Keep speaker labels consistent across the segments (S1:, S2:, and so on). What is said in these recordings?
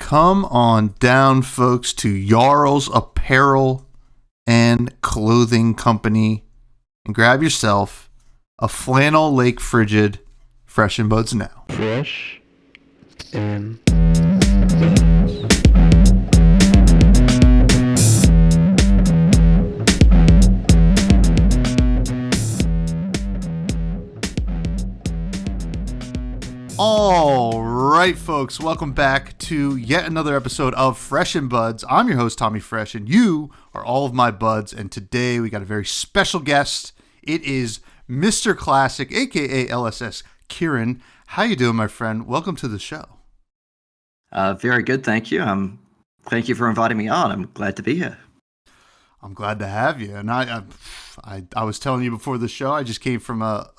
S1: Come on down, folks, to Jarl's Apparel and Clothing Company and grab yourself a flannel Lake Frigid, fresh in buds now.
S2: Fresh and
S1: All right, folks, welcome back to yet another episode of Fresh and Buds. I'm your host, Tommy Fresh, and you are all of my buds. And today we got a very special guest. It is Mr. Classic, aka LSS, Kieran. How you doing, my friend? Welcome to the show.
S3: Very good, thank you. Thank you for inviting me on. I'm glad to be here.
S1: I'm glad to have you. And I was telling you before the show, I just came from a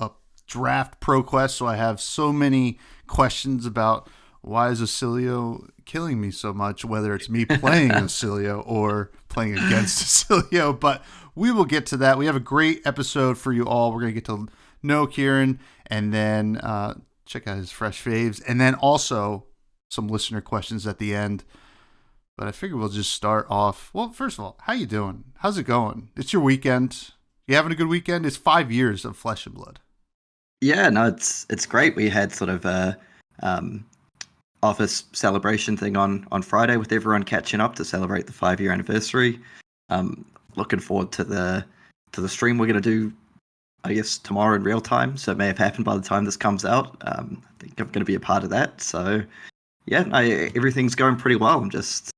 S1: draft pro quest, so I have so many questions about why is Acilio killing me so much, whether it's me playing Acilio or playing against Acilio, but we will get to that. We have a great episode for you all. We're going to get to know Kieran and then check out his fresh faves, and then also some listener questions at the end. But I figure we'll just start off. Well, first of all, how you doing? How's it going? It's your weekend. You having a good weekend? It's 5 years of Flesh and Blood.
S3: Yeah, no, it's great. We had sort of a office celebration thing on Friday with everyone catching up to celebrate the 5-year anniversary. Looking forward to the stream we're going to do, I guess, tomorrow in real time. So it may have happened by the time this comes out. I think I'm going to be a part of that. So yeah, everything's going pretty well. I'm just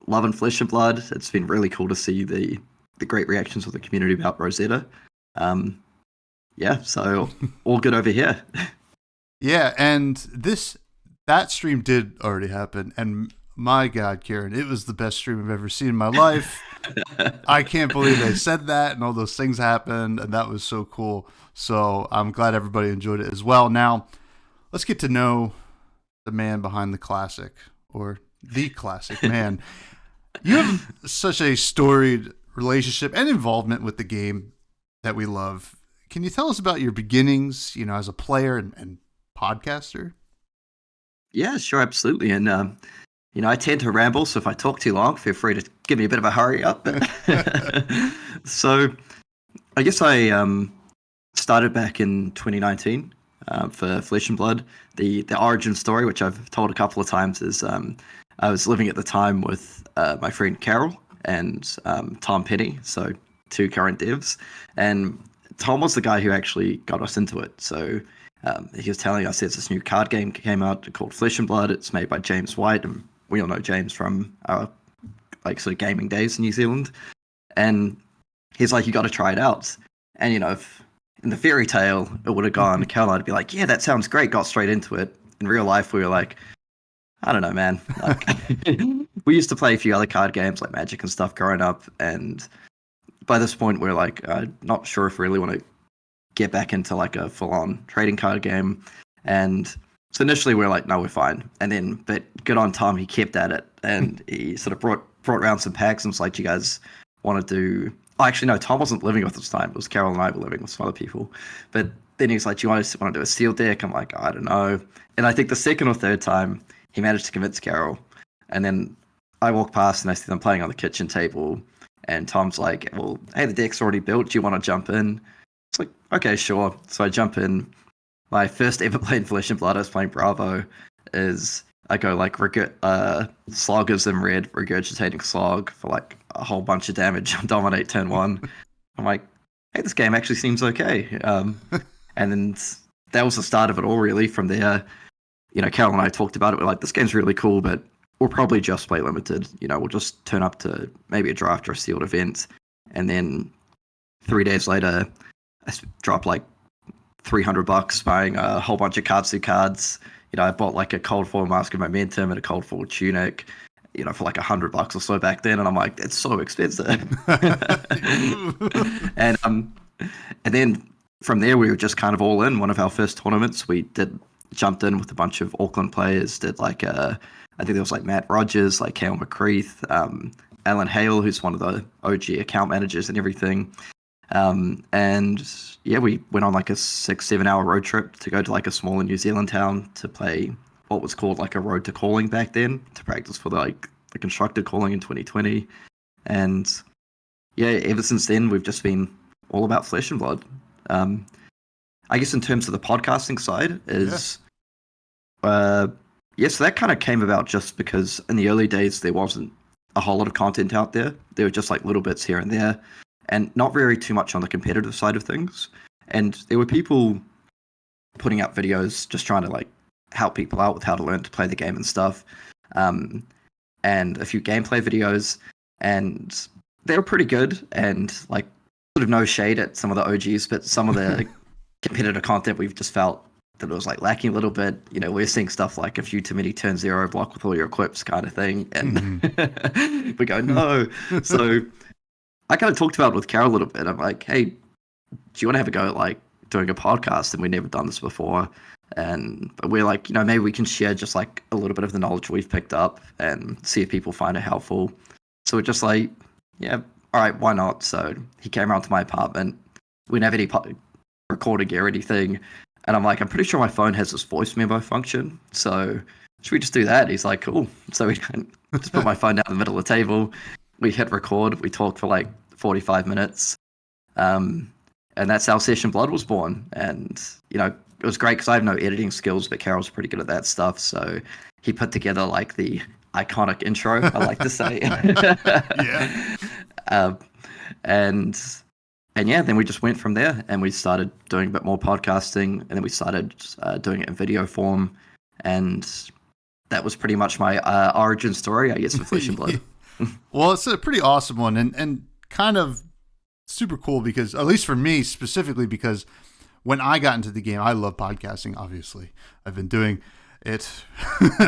S3: loving Flesh and Blood. It's been really cool to see the great reactions of the community about Rosetta. Yeah, so all good over here. Yeah,
S1: and that stream did already happen, and my God, Kieran, it was the best stream I've ever seen in my life. I can't believe they said that, and all those things happened, and that was so cool. So I'm glad everybody enjoyed it as well. Now, let's get to know the man behind the classic, or the classic man. You have such a storied relationship and involvement with the game that we love. Can you tell us about your beginnings, as a player and podcaster?
S3: Yeah, sure, absolutely. And, I tend to ramble, so if I talk too long, feel free to give me a bit of a hurry up. So I guess I started back in 2019 for Flesh and Blood. The origin story, which I've told a couple of times, is I was living at the time with my friend Carol and Tom Penny, so two current devs. And Tom was the guy who actually got us into it. So he was telling us there's this new card game came out called Flesh and Blood. It's made by James White, and we all know James from our sort of gaming days in New Zealand. And he's like, you got to try it out. And if in the fairy tale it would have gone, Carol would be like, yeah, that sounds great. Got straight into it. In real life, we were like, I don't know, man. Like, we used to play a few other card games like Magic and stuff growing up, and by this point, we're like, not sure if we really want to get back into like a full-on trading card game. And so initially we're like, no, we're fine. And then, but good on Tom, he kept at it, and he sort of brought around some packs and was like, do you guys want to do? Oh, actually, no, Tom wasn't living with us this time. It was Carol and I were living with some other people. But then he's like, do you want to do a steel deck? I'm like, I don't know. And I think the second or third time he managed to convince Carol. And then I walk past and I see them playing on the kitchen table. And Tom's like, well, hey, the deck's already built. Do you want to jump in? It's like, okay, sure. So I jump in. My first ever playing Flesh and Blood, I was playing Bravo, is I go like Slog is in red, regurgitating Slog for like a whole bunch of damage on Dominate turn 1. I'm like, hey, this game actually seems okay. And then that was the start of it all, really. From there, Carol and I talked about it. We're like, this game's really cool, but we'll probably just play limited. We'll just turn up to maybe a draft or a sealed event. And then 3 days later, I dropped like $300 buying a whole bunch of Katsu cards. I bought like a Cold Foil Mask of Momentum and a Cold Foil Tunic, for like $100 or so back then. And I'm like, it's so expensive. and then from there, we were just kind of all in. One of our first tournaments, we jumped in with a bunch of Auckland players, did like I think there was like Matt Rogers, like Cale McCreath, Alan Hale, who's one of the OG account managers and everything. And yeah, we went on like a 6-7 hour road trip to go to like a smaller New Zealand town to play what was called like a road to calling back then to practice for the constructed calling in 2020. And yeah, ever since then we've just been all about flesh and blood. I guess in terms of the podcasting side is so that kind of came about just because in the early days there wasn't a whole lot of content out there. There were just like little bits here and there, and not very too much on the competitive side of things. And there were people putting out videos just trying to like help people out with how to learn to play the game and stuff, and a few gameplay videos, and they were pretty good. And like sort of no shade at some of the OGs, but some of the competitive content we've just felt that it was like lacking a little bit. You know, we're seeing stuff like a few too many turn zero block with all your equips kind of thing, and we go no. So I kind of talked about it with Carol a little bit. I'm like, hey, do you want to have a go at like doing a podcast? And we've never done this before, but we're like, you know, maybe we can share just like a little bit of the knowledge we've picked up and see if people find it helpful. So we're just like, yeah, all right, why not? So he came around to my apartment. We didn't have any recording gear or anything. And I'm like, I'm pretty sure my phone has this voice memo function. So should we just do that? He's like, cool. So we just put my phone down in the middle of the table. We hit record. We talked for like 45 minutes. And that's how Session Blood was born. And, you know, it was great because I have no editing skills, but Carol's pretty good at that stuff. So he put together like the iconic intro, I like to say.
S1: Yeah.
S3: And yeah, then we just went from there, and we started doing a bit more podcasting, and then we started doing it in video form, and that was pretty much my origin story, I guess, for Flesh and Blood.
S1: Well, it's a pretty awesome one, and kind of super cool because, at least for me specifically, because when I got into the game, I love podcasting. Obviously, I've been doing it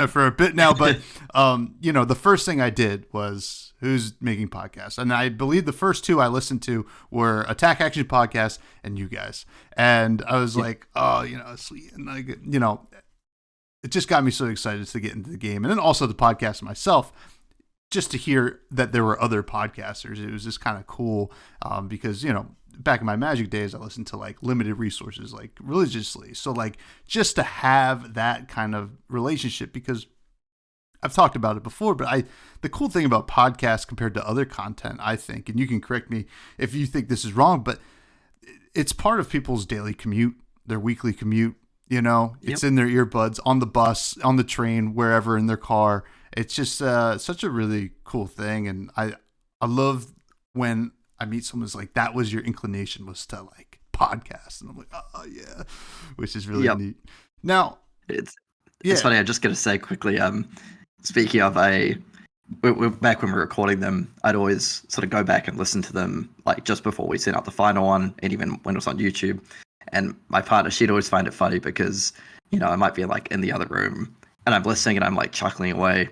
S1: for a bit now, but you know, the first thing I did was who's making podcasts, and I believe the first two I listened to were Attack Action Podcast and you guys, and I was like, oh, you know, sweet, and like, you know, it just got me so excited to get into the game, and then also the podcast myself, just to hear that there were other podcasters. It was just kind of cool because, you know, back in my Magic days, I listened to like limited resources, like religiously. So like just to have that kind of relationship, because I've talked about it before, but the cool thing about podcasts compared to other content, I think, and you can correct me if you think this is wrong, but it's part of people's daily commute, their weekly commute, you know, it's in their earbuds, on the bus, on the train, wherever, in their car. It's just such a really cool thing. And I love when I meet someone who's like, that was your inclination, was to like podcast. And I'm like, oh yeah, which is really neat. Now,
S3: it's funny. I'm just going to say quickly, speaking of we're back when we were recording them, I'd always sort of go back and listen to them like just before we sent out the final one, and even when it was on YouTube. And my partner, she'd always find it funny because, you know, I might be like in the other room and I'm listening and I'm like chuckling away.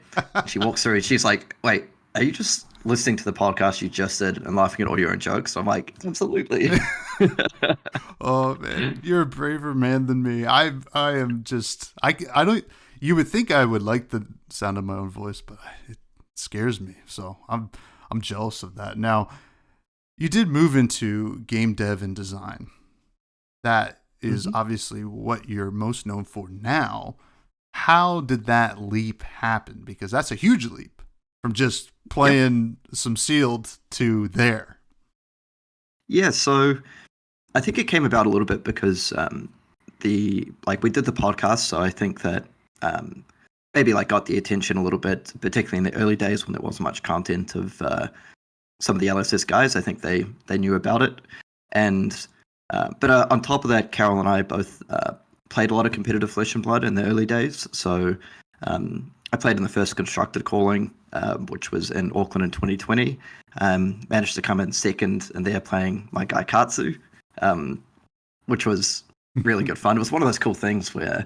S3: She walks through and she's like, wait, are you just listening to the podcast you just did and laughing at all your own jokes? I'm like, absolutely.
S1: Oh man, you're a braver man than me. I am just, I don't, you would think I would like the sound of my own voice, but it scares me. So I'm jealous of that. Now, you did move into game dev and design. That is obviously what you're most known for now. How did that leap happen? Because that's a huge leap from just playing some sealed to there.
S3: Yeah, so I think it came about a little bit because we did the podcast, so I think that maybe like got the attention a little bit, particularly in the early days when there wasn't much content of some of the LSS guys. I think they knew about it, and but on top of that, Carol and I both played a lot of competitive Flesh and Blood in the early days. So I played in the first constructed calling, which was in Auckland in 2020. Managed to come in second, and they're playing my guy Katsu, which was really good fun. It was one of those cool things where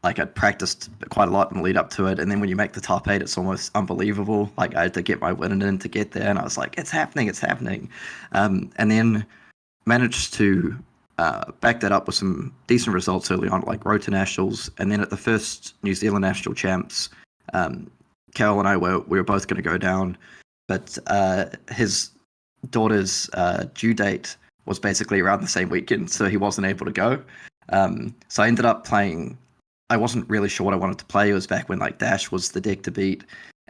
S3: like I'd practiced quite a lot in the lead up to it, and then when you make the top 8, it's almost unbelievable. Like I had to get my win in to get there, and I was like, it's happening. And then managed to back that up with some decent results early on, like Road to Nationals, and then at the first New Zealand National Champs, Carol and I we were both going to go down, but his daughter's due date was basically around the same weekend, so he wasn't able to go. So I ended up playing I wasn't really sure what I wanted to play. It was back when like Dash was the deck to beat,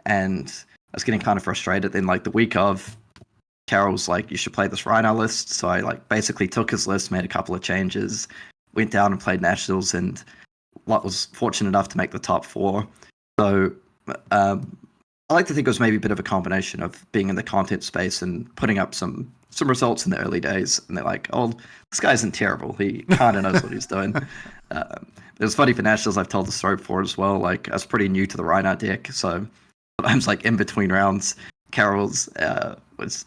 S3: and I was getting kind of frustrated. Then like the week of, Carol was like, "You should play this Rhino list." So I like basically took his list, made a couple of changes, went down and played Nationals, and was fortunate enough to make the top four. So I like to think it was maybe a bit of a combination of being in the content space and putting up some results in the early days, and they're like, "Oh, this guy isn't terrible. He kind of knows what he's doing." It was funny for Nationals. I've told the story before as well. Like I was pretty new to the Reinhardt deck, so sometimes like in between rounds, Carol's was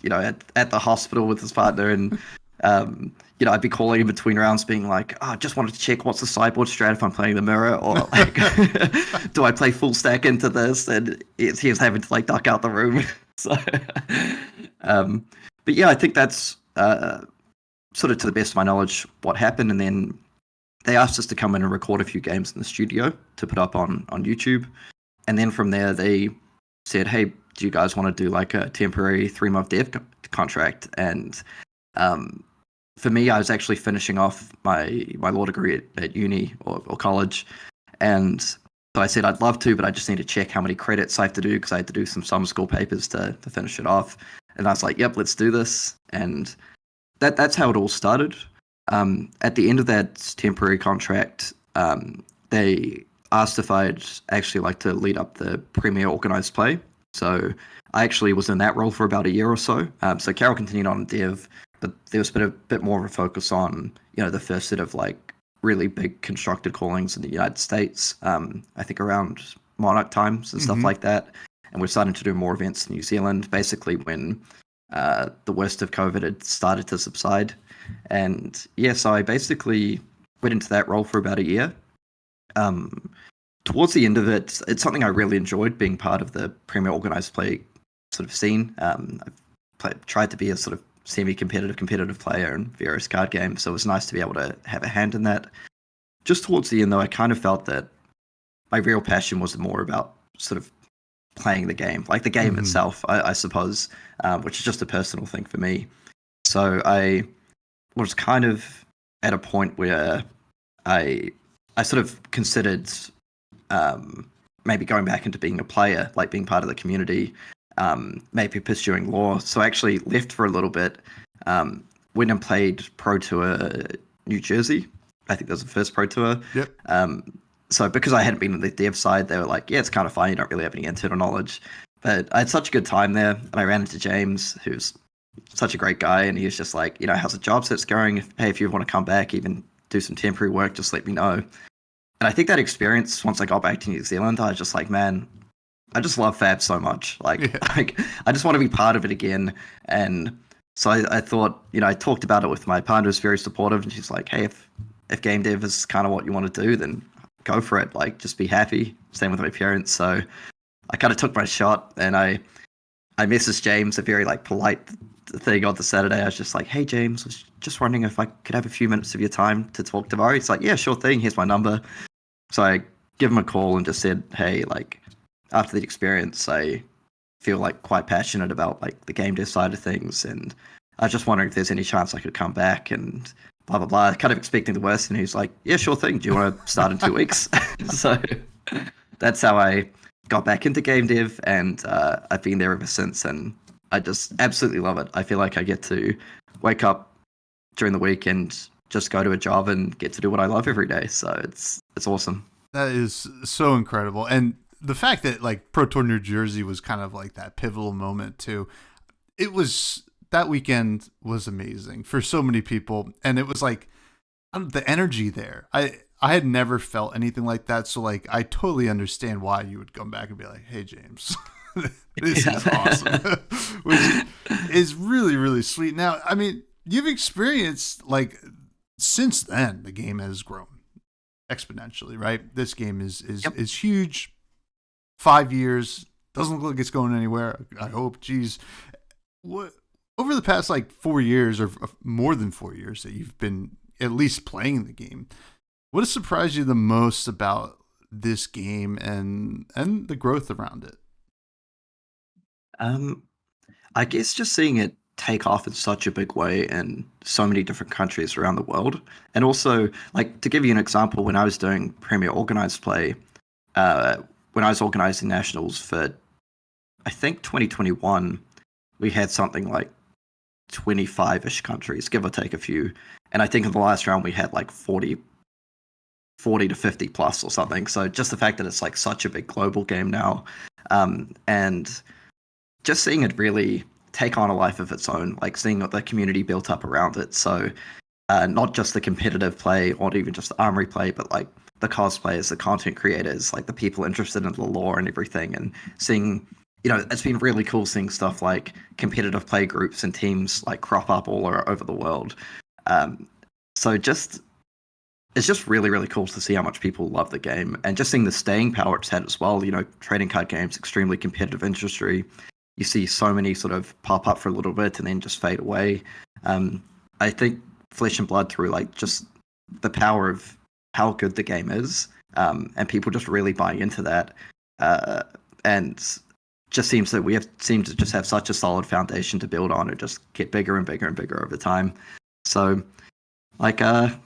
S3: at the hospital with his partner, and I'd be calling in between rounds, being like, "Oh, I just wanted to check what's the sideboard strat if I'm playing the mirror, or like, do I play full stack into this?" And he was having to like duck out the room. So, but yeah, I think that's sort of to the best of my knowledge what happened. And then they asked us to come in and record a few games in the studio to put up on YouTube. And then from there, they said, "Hey, do you guys want to do like a temporary 3-month dev contract?" And for me, I was actually finishing off my law degree at uni or college. And so I said, "I'd love to, but I just need to check how many credits I have to do," because I had to do some summer school papers to finish it off. And I was like, "Yep, let's do this." And that's how it all started. At the end of that temporary contract, they asked if I'd actually like to lead up the Premier Organized Play. So I actually was in that role for about a year or so. So Carol continued on dev, but there was a bit more of a focus on, the first set of like really big constructed callings in the United States. I think around Monarch times and stuff like that. And we're starting to do more events in New Zealand, basically when the worst of COVID had started to subside. And yeah, so I basically went into that role for about a year. Towards the end of it, it's something I really enjoyed, being part of the Premier Organized Play sort of scene. I've tried to be a sort of competitive player in various card games, so it was nice to be able to have a hand in that. Just towards the end, though, I kind of felt that my real passion was more about sort of playing the game, like the game itself, I suppose, which is just a personal thing for me. So I was kind of at a point where I sort of considered maybe going back into being a player, like being part of the community, maybe pursuing law. So I actually left for a little bit, went and played Pro Tour New Jersey. I think that was the first Pro Tour.
S1: Yep.
S3: So because I hadn't been on the dev side, they were like, "Yeah, it's kind of fun. You don't really have any internal knowledge." But I had such a good time there, and I ran into James, who's such a great guy, and he was just like, "How's the job search going? Hey, if you want to come back, even do some temporary work, just let me know." And I think that experience, once I got back to New Zealand, I was just like, man, I just love Fab so much. Like I just want to be part of it again. And so I thought, I talked about it with my partner, who's very supportive, and she's like, "Hey, if game dev is kind of what you want to do, then go for it. Like, just be happy." Same with my parents. So I kind of took my shot, and I messaged James a very like polite thing on the Saturday. I was just like, "Hey James, was just wondering if I could have a few minutes of your time to talk tomorrow." He's like, "Yeah, sure thing. Here's my number." So I give him a call and just said, "Hey, like after the experience, I feel like quite passionate about like the game dev side of things, and I was just wondering if there's any chance I could come back and blah blah blah." Kind of expecting the worst, and he's like, "Yeah, sure thing. Do you want to start in 2 weeks?" So that's how I got back into game dev, and I've been there ever since, and I just absolutely love it. I feel like I get to wake up during the week and just go to a job and get to do what I love every day. So it's awesome.
S1: That is so incredible. And the fact that like Pro Tour New Jersey was kind of like that pivotal moment too. That weekend was amazing for so many people. And it was like the energy there. I had never felt anything like that. So like, I totally understand why you would come back and be like, "Hey James, this is awesome," which is really, really sweet. Now, I mean, you've experienced like, since then, the game has grown exponentially, right? This game is huge. 5 years doesn't look like it's going anywhere. I hope. Geez, what over the past like 4 years or more than 4 years that you've been at least playing the game, what has surprised you the most about this game and the growth around it?
S3: I guess just seeing it take off in such a big way in so many different countries around the world. And also, like, to give you an example, when I was doing Premier Organized Play, when I was organizing nationals for, I think 2021, we had something like 25-ish countries, give or take a few. And I think in the last round we had like 40 to 50 plus or something. So just the fact that it's like such a big global game now, and just seeing it really take on a life of its own, like seeing the community built up around it. So not just the competitive play or even just the armory play, but like the cosplayers, the content creators, like the people interested in the lore and everything, and seeing, you know, it's been really cool seeing stuff like competitive play groups and teams like crop up all over the world. So just, it's just really, really cool to see how much people love the game, and just seeing the staying power it's had as well. You know, trading card games, extremely competitive industry. You see so many sort of pop up for a little bit and then just fade away. I think Flesh and Blood, through like just the power of how good the game is, and people just really buying into that, and just seems that seem to just have such a solid foundation to build on and just get bigger and bigger and bigger over time. So, like, I'm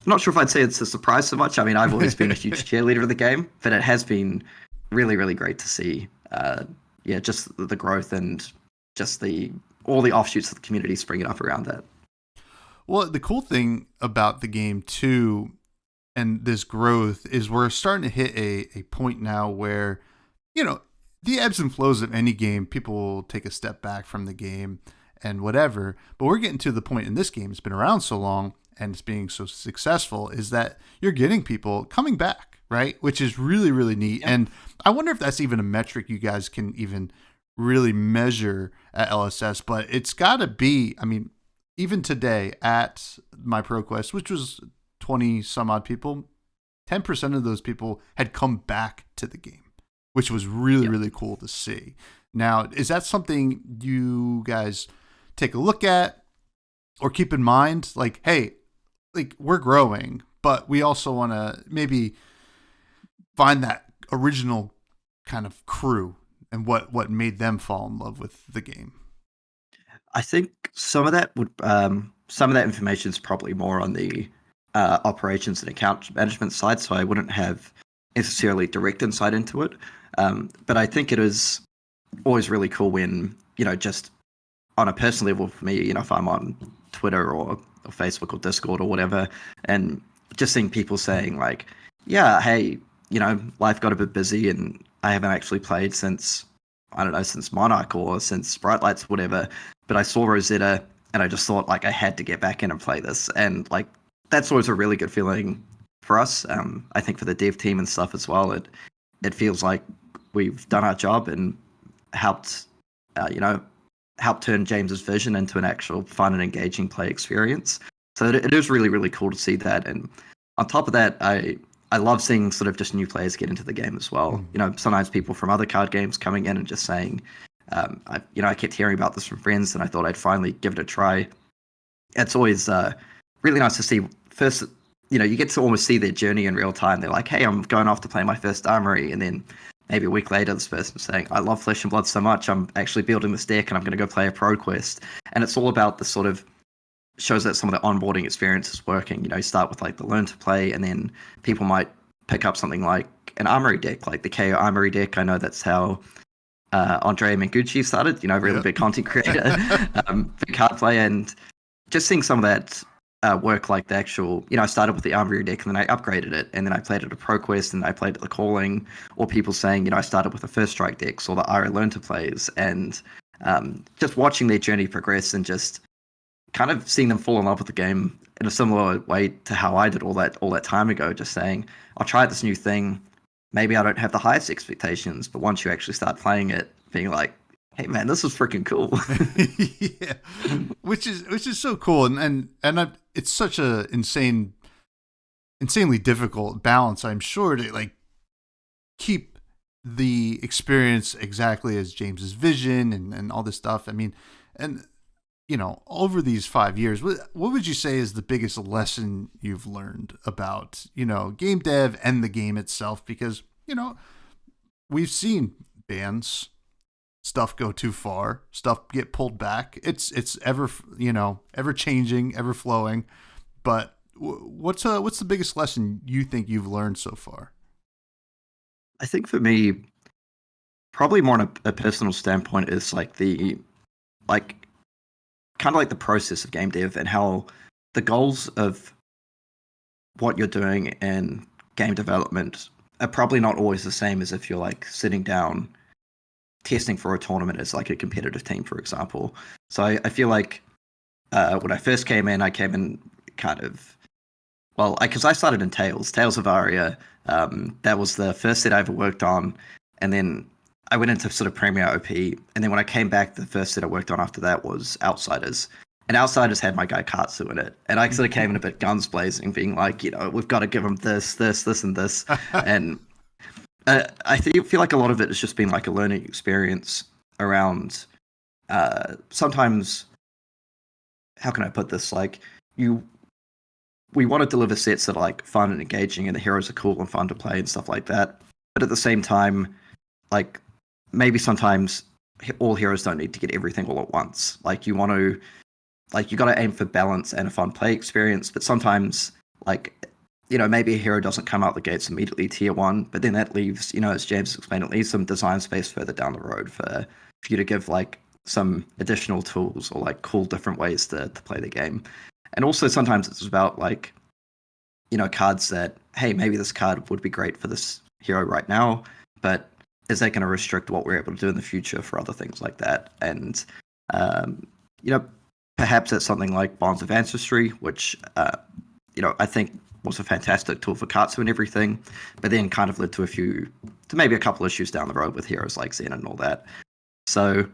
S3: not sure if I'd say it's a surprise so much. I mean, I've always been a huge cheerleader of the game, but it has been really, really great to see. Yeah, just the growth and just all the offshoots of the community springing up around that.
S1: Well, the cool thing about the game too, and this growth, is we're starting to hit a point now where, you know, the ebbs and flows of any game, people will take a step back from the game and whatever. But we're getting to the point in this game, it's been around so long and it's being so successful, is that you're getting people coming back, right? Which is really, really neat. Yep. And I wonder if that's even a metric you guys can even really measure at LSS, but it's got to be, I mean, even today at my ProQuest, which was 20 some odd people, 10% of those people had come back to the game, which was really, really cool to see. Now, is that something you guys take a look at or keep in mind? Like, hey, like, we're growing, but we also want to maybe find that original kind of crew and what made them fall in love with the game.
S3: I think some of that information is probably more on the operations and account management side, so I wouldn't have necessarily direct insight into it. But I think it is always really cool when, you know, just on a personal level for me, you know, if I'm on Twitter or Facebook or Discord or whatever, and just seeing people saying like, yeah, hey, you know, life got a bit busy and I haven't actually played since, I don't know, since Monarch or since Bright Lights, whatever, but I saw Rosetta and I just thought like I had to get back in and play this. And like, that's always a really good feeling for us. I think for the dev team and stuff as well, it feels like we've done our job and helped, help turn James's vision into an actual fun and engaging play experience. So it is really, really cool to see that. And on top of that, I love seeing sort of just new players get into the game as well. You know, sometimes people from other card games coming in and just saying, I kept hearing about this from friends and I thought I'd finally give it a try. It's always really nice to see. First, you know, you get to almost see their journey in real time. They're like, hey, I'm going off to play my first armory. And then maybe a week later, this person's saying, I love Flesh and Blood so much, I'm actually building this deck and I'm going to go play a pro quest. And it's all about the sort of shows that some of the onboarding experience is working. You know, you start with like the learn to play, and then people might pick up something like an armory deck, like the KO armory deck. I know that's how Andre Mengucci started, you know, really big content creator, big card player, and just seeing some of that work, like the actual, you know, I started with the armory deck and then I upgraded it, and then I played it at Pro Quest and I played at the Calling, or people saying, you know, I started with the First Strike decks or the IRA Learn to plays, and just watching their journey progress and just kind of seeing them fall in love with the game in a similar way to how I did all that time ago, just saying, I'll try this new thing. Maybe I don't have the highest expectations, but once you actually start playing it, being like, hey man, this is freaking cool.
S1: Yeah, which is so cool, and it's such a insanely difficult balance, I'm sure, to like keep the experience exactly as James's vision and all this stuff. I mean, and you know, over these 5 years, what would you say is the biggest lesson you've learned about, you know, game dev and the game itself? Because, you know, we've seen bands stuff go too far, stuff get pulled back. It's ever, ever changing, ever flowing. But what's the biggest lesson you think you've learned so far?
S3: I think for me, probably more on a personal standpoint is like the like kind of like the process of game dev and how the goals of what you're doing in game development are probably not always the same as if you're like sitting down testing for a tournament as like a competitive team, for example. So I feel like when I first came in, I came in kind of because I started in Tales of Aria. That was the first set I ever worked on, and then I went into sort of Premier OP, and then when I came back, the first set I worked on after that was Outsiders. And Outsiders had my guy Katsu in it, and I sort of came in a bit guns blazing, being like, we've got to give him this, this, this, and this, and feel like a lot of it has just been like a learning experience around. Sometimes, how can I put this? Like we want to deliver sets that are like fun and engaging, and the heroes are cool and fun to play and stuff like that. But at the same time, like maybe sometimes all heroes don't need to get everything all at once. Like you got to aim for balance and a fun play experience. But sometimes, maybe a hero doesn't come out the gates immediately tier 1, but then that leaves, as James explained, it leaves some design space further down the road for you to give like some additional tools or like cool different ways to play the game. And also sometimes it's about like, cards that, hey, maybe this card would be great for this hero right now, but is that going to restrict what we're able to do in the future for other things like that? And, perhaps that's something like Bonds of Ancestry, which, I think was a fantastic tool for Katsu and everything, but then kind of led to maybe a couple issues down the road with heroes like Zen and all that. So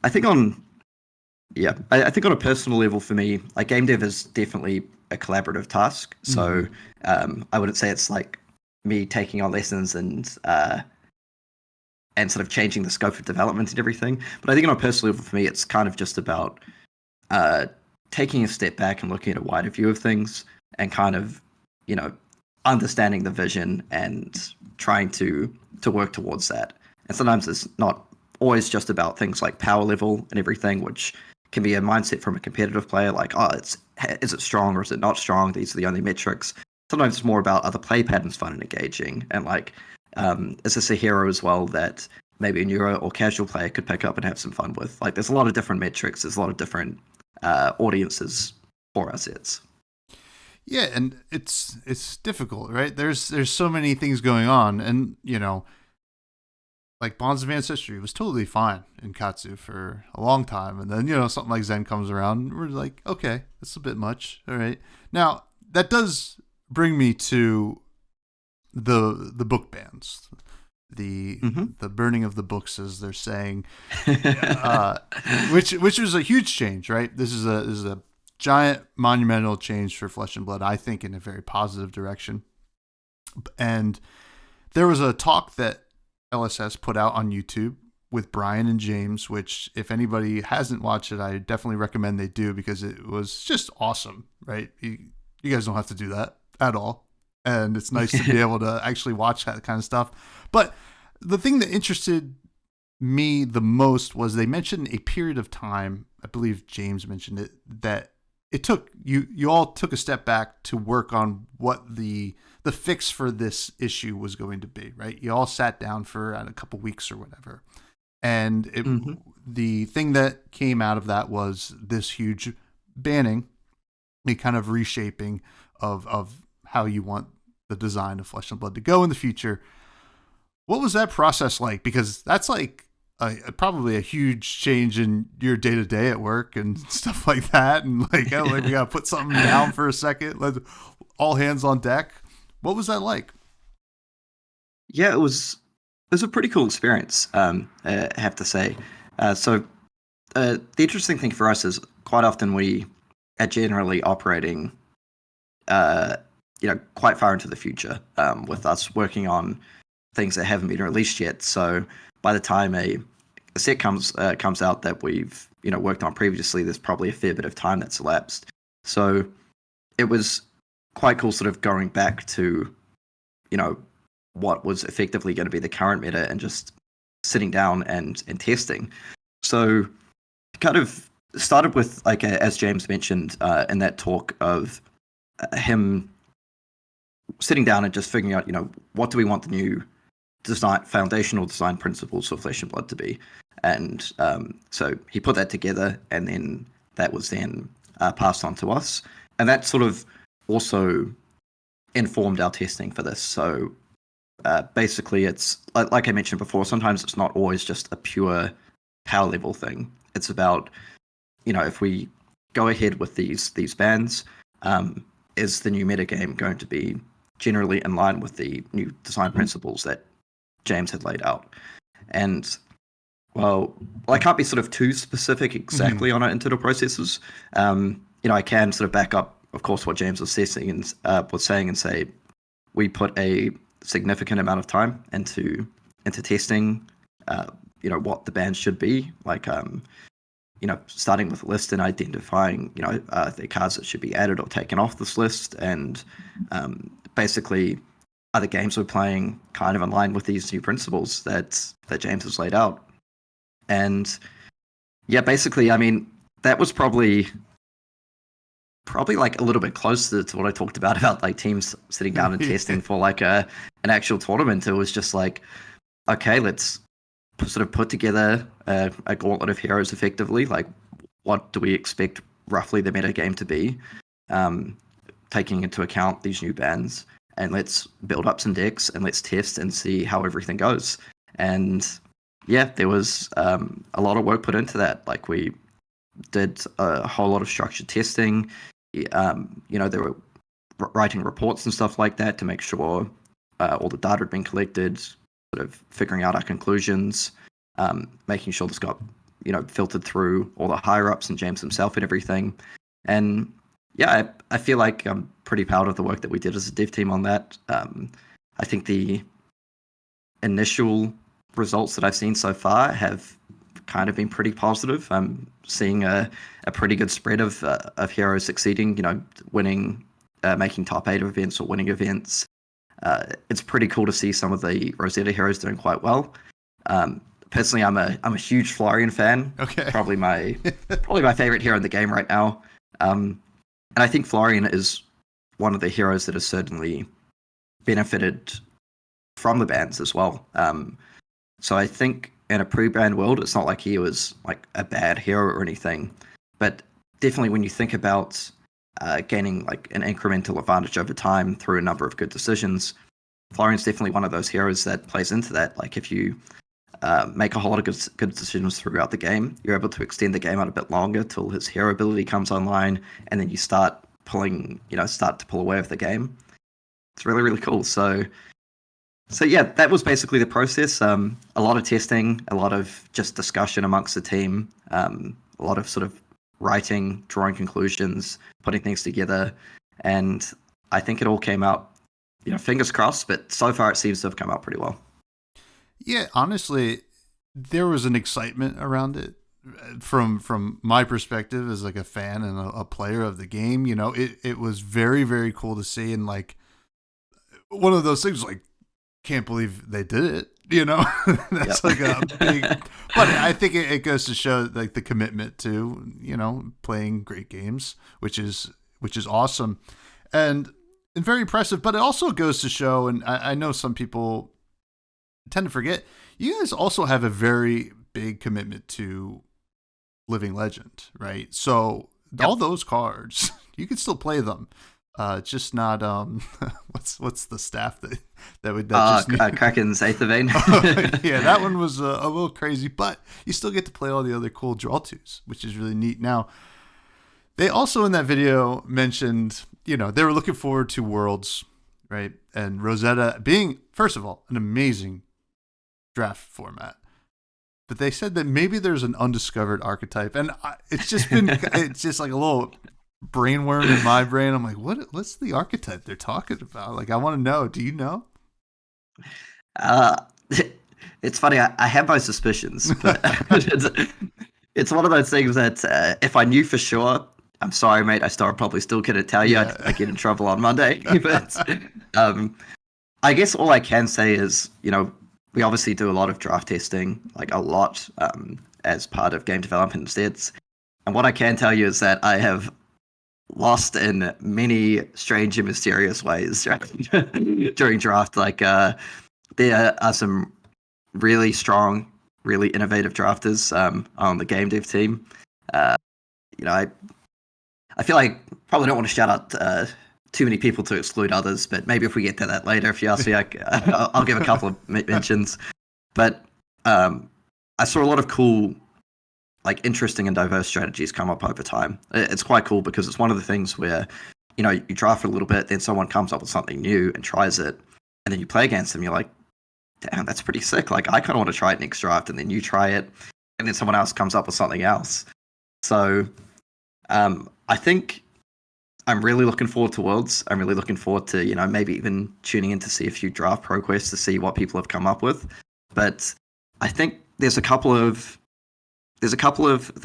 S3: I think I think on a personal level for me, like game dev is definitely a collaborative task. So I wouldn't say it's like me taking on lessons and sort of changing the scope of development and everything. But I think on a personal level for me, it's kind of just about taking a step back and looking at a wider view of things and kind of, understanding the vision and trying to work towards that. And sometimes it's not always just about things like power level and everything, which can be a mindset from a competitive player, like, is it strong or is it not strong? These are the only metrics. Sometimes it's more about other play patterns fun and engaging, and like, is this a hero as well that maybe a neuro or casual player could pick up and have some fun with? Like, there's a lot of different metrics, there's a lot of different audiences for our sets.
S1: Yeah, and it's difficult, right? There's so many things going on, and like Bonds of Ancestry was totally fine in Katsu for a long time, and then something like Zen comes around, and we're like, okay, that's a bit much. All right, now that does bring me to the book bans, the burning of the books, as they're saying, which was a huge change, right? This is a giant monumental change for Flesh and Blood, I think, in a very positive direction. And there was a talk that LSS put out on YouTube with Brian and James, which if anybody hasn't watched it, I definitely recommend they do, because it was just awesome, right? You guys don't have to do that at all. And it's nice to be able to actually watch that kind of stuff. But the thing that interested me the most was they mentioned a period of time, I believe James mentioned it, that it took you all took a step back to work on what the fix for this issue was going to be, right? You all sat down for a couple weeks or whatever. And the thing that came out of that was this huge banning, a kind of reshaping of how you want the design of Flesh and Blood to go in the future. What was that process like? Because that's like probably a huge change in your day-to-day at work and stuff like that. And like, we got to put something down for a second. Let all hands on deck. What was that like?
S3: Yeah, it was a pretty cool experience, I have to say. So the interesting thing for us is quite often we are generally operating, quite far into the future, with us working on things that haven't been released yet. So by the time a set comes out that we've worked on previously, there's probably a fair bit of time that's elapsed. So it was quite cool, sort of going back to what was effectively going to be the current meta and just sitting down and testing. So kind of started with, like, as James mentioned in that talk, of him sitting down and just figuring out, what do we want the new foundational design principles for Flesh and Blood to be. And so he put that together, and then that was then passed on to us. And that sort of also informed our testing for this. So basically, it's like I mentioned before, sometimes it's not always just a pure power level thing. It's about, if we go ahead with these bands, is the new metagame going to be generally in line with the new design principles that James had laid out? And well, I can't be sort of too specific exactly on our internal processes. I can sort of back up, of course, what James was saying and say we put a significant amount of time into testing, what the band should be, like, starting with a list and identifying, the cards that should be added or taken off this list, and basically, are the games we're playing kind of in line with these new principles that James has laid out? And yeah, basically, I mean, that was probably like a little bit closer to what I talked about like teams sitting down and testing for like an actual tournament. It was just like, okay, let's sort of put together a gauntlet of heroes effectively. Like, what do we expect roughly the meta game to be, taking into account these new bans, and let's build up some decks and let's test and see how everything goes. And yeah, there was a lot of work put into that. Like, we did a whole lot of structured testing. They were writing reports and stuff like that to make sure all the data had been collected, sort of figuring out our conclusions, making sure this got, filtered through all the higher ups and James himself and everything. And yeah, I feel like I'm pretty proud of the work that we did as a dev team on that. I think the initial results that I've seen so far have kind of been pretty positive. I'm seeing a pretty good spread of heroes succeeding, winning, making top 8 events or winning events. It's pretty cool to see some of the Rosetta heroes doing quite well. Personally, I'm a huge Florian fan.
S1: Okay.
S3: Probably my favorite hero in the game right now. And I think Florian is one of the heroes that has certainly benefited from the bans as well. So I think in a pre-ban world, it's not like he was like a bad hero or anything, but definitely when you think about gaining like an incremental advantage over time through a number of good decisions, Florian's definitely one of those heroes that plays into that. Like, if you make a whole lot of good decisions throughout the game, you're able to extend the game out a bit longer till his hero ability comes online, and then you start to pull away with the game. It's really, really cool. So yeah, that was basically the process. A lot of testing, a lot of just discussion amongst the team, a lot of sort of writing, drawing conclusions, putting things together, and I think it all came out, fingers crossed, but so far it seems to have come out pretty well.
S1: Yeah, honestly, there was an excitement around it from my perspective as like a fan and a player of the game. It was very, very cool to see, and like one of those things, like, can't believe they did it. That's like a big, but I think it goes to show like the commitment to, playing great games, which is awesome and very impressive. But it also goes to show, and I know some people tend to forget, you guys also have a very big commitment to Living Legend, right? So all those cards, you can still play them. Just not what's the staff that would just
S3: Kraken's Aether Vein.
S1: Yeah, that one was a little crazy, but you still get to play all the other cool draw twos, which is really neat. Now, they also in that video mentioned, they were looking forward to Worlds, right? And Rosetta being, first of all, an amazing draft format. But they said that maybe there's an undiscovered archetype, and it's just like a little brainworm in my brain. I'm like, what's the archetype they're talking about? Like, I want to know. Do you know?
S3: It's funny. I have my suspicions, but it's one of those things that if I knew for sure, I'm sorry, mate, probably still couldn't tell you.
S1: Yeah.
S3: I'd get in trouble on Monday. But I guess all I can say is, we obviously do a lot of draft testing, like a lot, as part of game development instead. And what I can tell you is that I have lost in many strange and mysterious ways during draft. Like there are some really strong, really innovative drafters on the game dev team. You know, I feel like probably don't want to shout out too many people to exclude others, but maybe if we get to that later, if you ask me, I'll give a couple of mentions. But I saw a lot of cool, like interesting and diverse strategies come up over time. It's quite cool because it's one of the things where, you know, you draft for a little bit, then someone comes up with something new and tries it, and then you play against them. You're like, damn, that's pretty sick. Like, I kind of want to try it next draft, and then you try it, and then someone else comes up with something else. So, I think I'm really looking forward to Worlds. I'm really looking forward to, you know, maybe even tuning in to see a few draft pro quests to see what people have come up with. But I think there's a couple of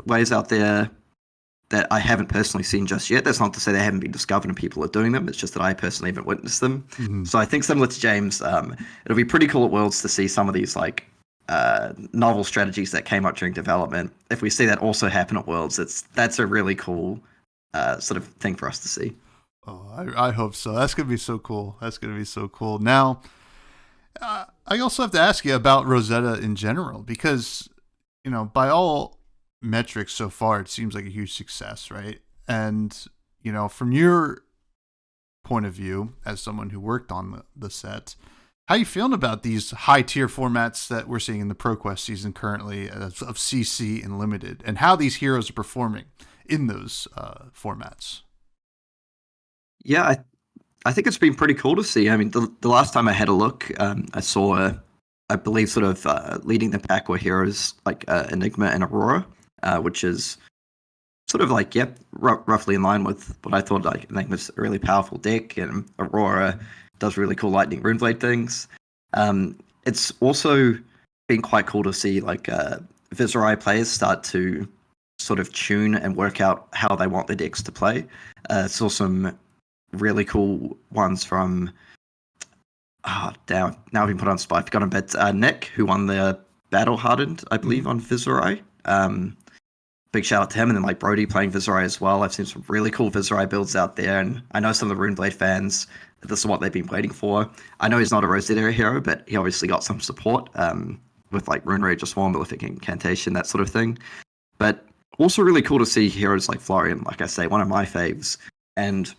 S3: ways out there that I haven't personally seen just yet. That's not to say they haven't been discovered and people are doing them. It's just that I personally haven't witnessed them.
S1: Mm-hmm.
S3: So I think similar to James, it'll be pretty cool at Worlds to see some of these like novel strategies that came up during development. If we see that also happen at Worlds, that's a really cool sort of thing for us to see.
S1: Oh, I hope so. That's gonna be so cool. Now, I also have to ask you about Rosetta in general because, you know, by all metrics so far, it seems like a huge success, right? And, you know, from your point of view as someone who worked on the set, how are you feeling about these high tier formats that we're seeing in the ProQuest season currently of CC and Limited, and how these heroes are performing in those formats?
S3: Yeah, I think it's been pretty cool to see. I mean, the last time I had a look, I saw, I believe, sort of leading the pack were heroes like Enigma and Aurora, which is sort of like, yep, roughly in line with what I thought. Like Enigma's a really powerful deck, and Aurora does really cool lightning runeblade things. It's also been quite cool to see like Viserai players start to sort of tune and work out how they want their decks to play. Saw some really cool ones from now I've been put on spot. I've forgotten, but Nick, who won the Battle Hardened, I believe, on Viserai. Big shout out to him, and then like Brody playing Viserai as well. I've seen some really cool Viserai builds out there, and I know some of the Runeblade fans, this is what they've been waiting for. I know he's not a Rosetta hero, but he obviously got some support with like Rune Rage, Swarm, Malefic Incantation, that sort of thing. But also really cool to see heroes like Florian, like I say, one of my faves. And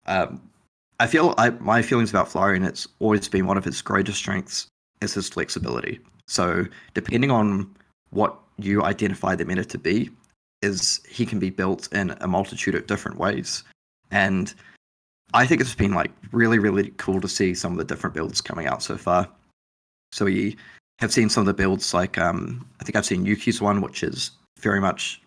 S3: I feel my feelings about Florian, it's always been one of his greatest strengths is his flexibility. So depending on what you identify the meta to be, is he can be built in a multitude of different ways. And I think it's been like really, really cool to see some of the different builds coming out so far. So we have seen some of the builds like I think I've seen Yuki's one, which is very much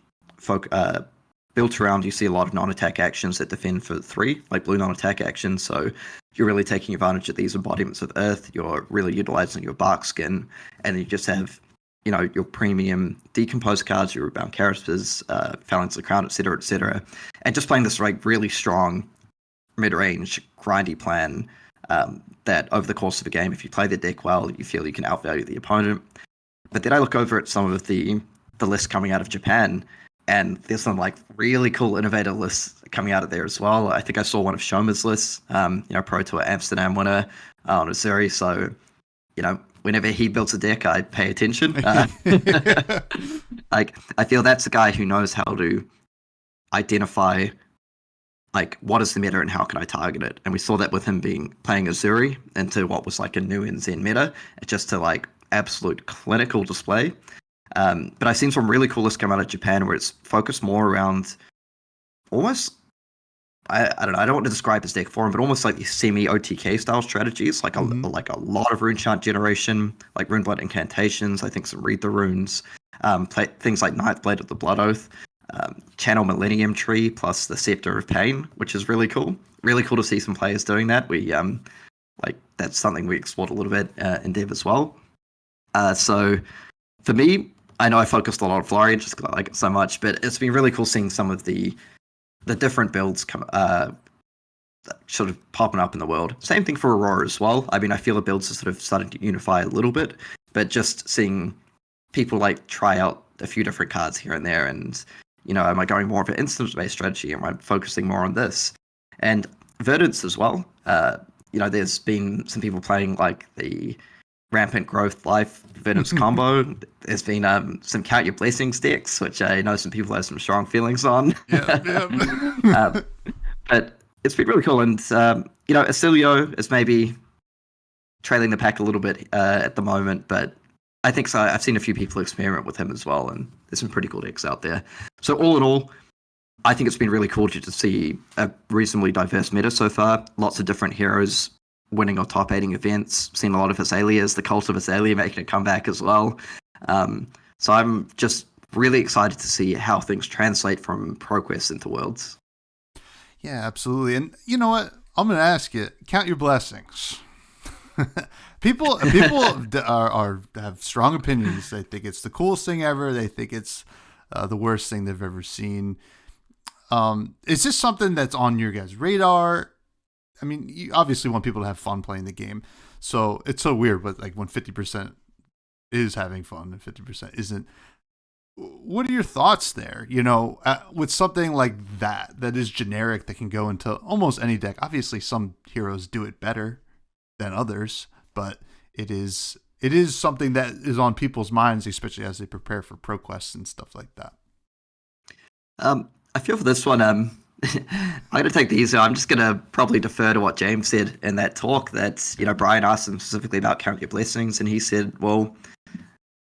S3: built around, you see a lot of non-attack actions that defend for 3, like blue non-attack actions. So you're really taking advantage of these embodiments of Earth. You're really utilizing your bark skin, and you just have, you know, your premium decompose cards, your rebound characters, Phalanx of the Crown, etc., and just playing this like really strong mid-range grindy plan that over the course of a game, if you play the deck well, you feel you can outvalue the opponent. But then I look over at some of the lists coming out of Japan, and there's some like really cool innovative lists coming out of there as well. I think I saw one of Shoma's lists, you know, Pro Tour Amsterdam winner on Azuri. So, you know, whenever he builds a deck, I pay attention. Like, I feel that's the guy who knows how to identify like what is the meta and how can I target it. And we saw that with him playing Azuri into what was like a new NZ meta, just to like absolute clinical display. But I've seen some really cool lists come out of Japan where it's focused more around almost, I don't know, I don't want to describe his deck form, but almost like these semi-OTK style strategies, like a lot of rune chant generation, like rune blood incantations, I think some read the runes, things like Ninth Blade of the Blood Oath, channel Millennium Tree plus the Scepter of Pain, which is really cool. Really cool to see some players doing that. We like that's something we explored a little bit in Dev as well. So for me, I know I focused a lot on Florian just because I like it so much, but it's been really cool seeing some of the different builds come sort of popping up in the world. Same thing for Aurora as well. I mean, I feel the builds are sort of starting to unify a little bit, but just seeing people like try out a few different cards here and there, and am I going more of an instant-based strategy? Am I focusing more on this? And Verdance as well. There's been some people playing like the Rampant Growth Life Verdance combo. There's been some Count Your Blessings decks, which I know some people have some strong feelings on.
S1: Yeah.
S3: But it's been really cool, and Acilio is maybe trailing the pack a little bit at the moment, but I think so. I've seen a few people experiment with him as well, and there's some pretty cool decks out there. So all in all, I think it's been really cool to see a reasonably diverse meta so far. Lots of different heroes winning or top 8 events. Seen a lot of Azaleas, the Cult of Azalea making a comeback as well. So I'm just really excited to see how things translate from ProQuest into Worlds.
S1: Yeah, absolutely. And you know what? I'm going to ask you, count your blessings. People have strong opinions. They think it's the coolest thing ever. They think it's the worst thing they've ever seen. Is this something that's on your guys' radar? I mean, you obviously want people to have fun playing the game. So it's so weird, but like when 50% is having fun and 50% isn't. What are your thoughts there? With something like that is generic, that can go into almost any deck. Obviously, some heroes do it better than others, but it is something that is on people's minds, especially as they prepare for ProQuest and stuff like that.
S3: I feel for this one, I'm going to take the easy. I'm just going to probably defer to what James said in that talk. That Brian asked him specifically about Count Your Blessings, and he said, "Well,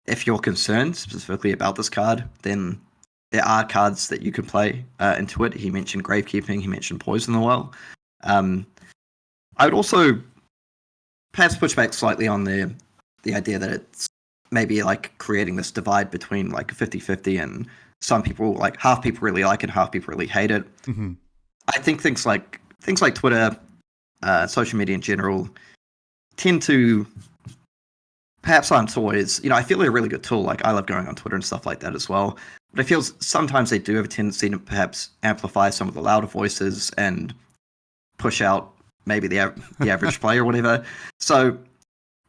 S3: if you're concerned specifically about this card, then there are cards that you can play into it." He mentioned Gravekeeping. He mentioned Poison the Well. I would also perhaps push back slightly on the idea that it's maybe like creating this divide between like 50-50 and some people, like half people really like it, half people really hate it.
S1: Mm-hmm.
S3: I think things like Twitter, social media in general, tend to perhaps on toys. I feel they're a really good tool. Like I love going on Twitter and stuff like that as well. But I feel sometimes they do have a tendency to perhaps amplify some of the louder voices and push out maybe the average player or whatever. So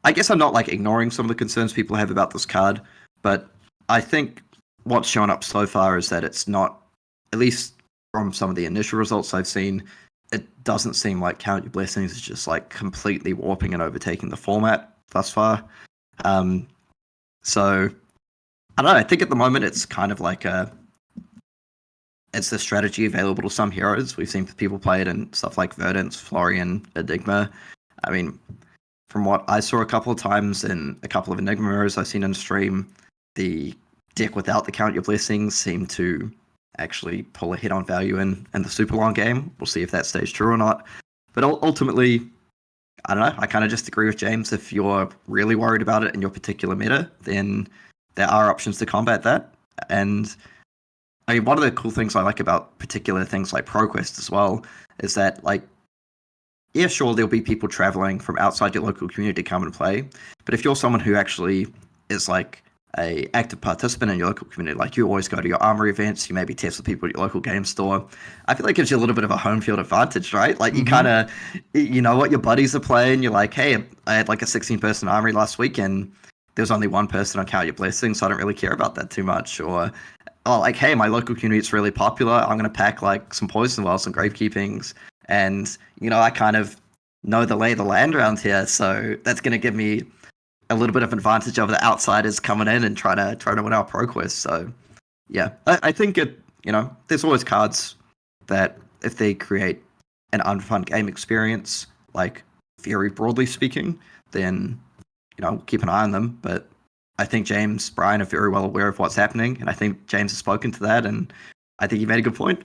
S3: I guess I'm not like ignoring some of the concerns people have about this card, but I think what's shown up so far is that it's not, at least from some of the initial results I've seen, it doesn't seem like Count Your Blessings is just like completely warping and overtaking the format thus far. So I don't know. I think at the moment it's kind of like it's the strategy available to some heroes. We've seen people play it in stuff like Verdance, Florian, Enigma. I mean, from what I saw a couple of times in a couple of Enigma mirrors I've seen on stream, the deck without the Count Your Blessings seemed to actually pull a hit on value in the super long game. We'll see if that stays true or not. But ultimately, I don't know. I kind of just agree with James. If you're really worried about it in your particular meta, then there are options to combat that. And I mean, one of the cool things I like about particular things like ProQuest as well is that, like, yeah, sure, there'll be people traveling from outside your local community to come and play. But if you're someone who actually is like a active participant in your local community, like you always go to your armory events, you maybe test with people at your local game store, I feel like it gives you a little bit of a home field advantage, right? Like you kind of, you know what your buddies are playing. You're like, hey, I had like a 16-person armory last week and there was only one person on Count Your Blessings, so I don't really care about that too much. Or, oh, like, hey, my local community is really popular. I'm going to pack like some Poison Wells, some Gravekeepings, and, I kind of know the lay of the land around here, so that's going to give me a little bit of advantage over the outsiders coming in and trying to win our ProQuest. So yeah, I think it, there's always cards that if they create an unfun game experience, like very broadly speaking, then, keep an eye on them. But I think James, Brian are very well aware of what's happening. And I think James has spoken to that. And I think he made a good point.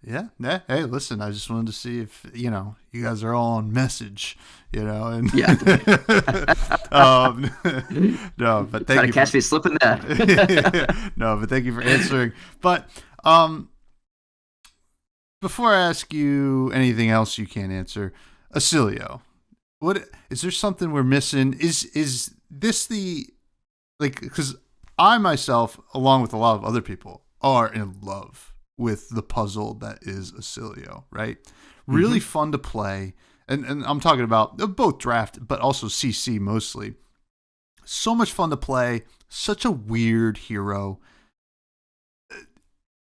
S1: Yeah. Hey, listen, I just wanted to see if, you guys are all on message, and
S3: yeah.
S1: No, but thank
S3: Trying
S1: you.
S3: To catch me slipping there.
S1: No, but thank you for answering. But before I ask you anything else you can't answer, Acilio, what is there something we're missing? Is this the, like, because I myself, along with a lot of other people, are in love with the puzzle that is Acilio, right? Really fun to play. And I'm talking about both draft, but also CC mostly. So much fun to play. Such a weird hero.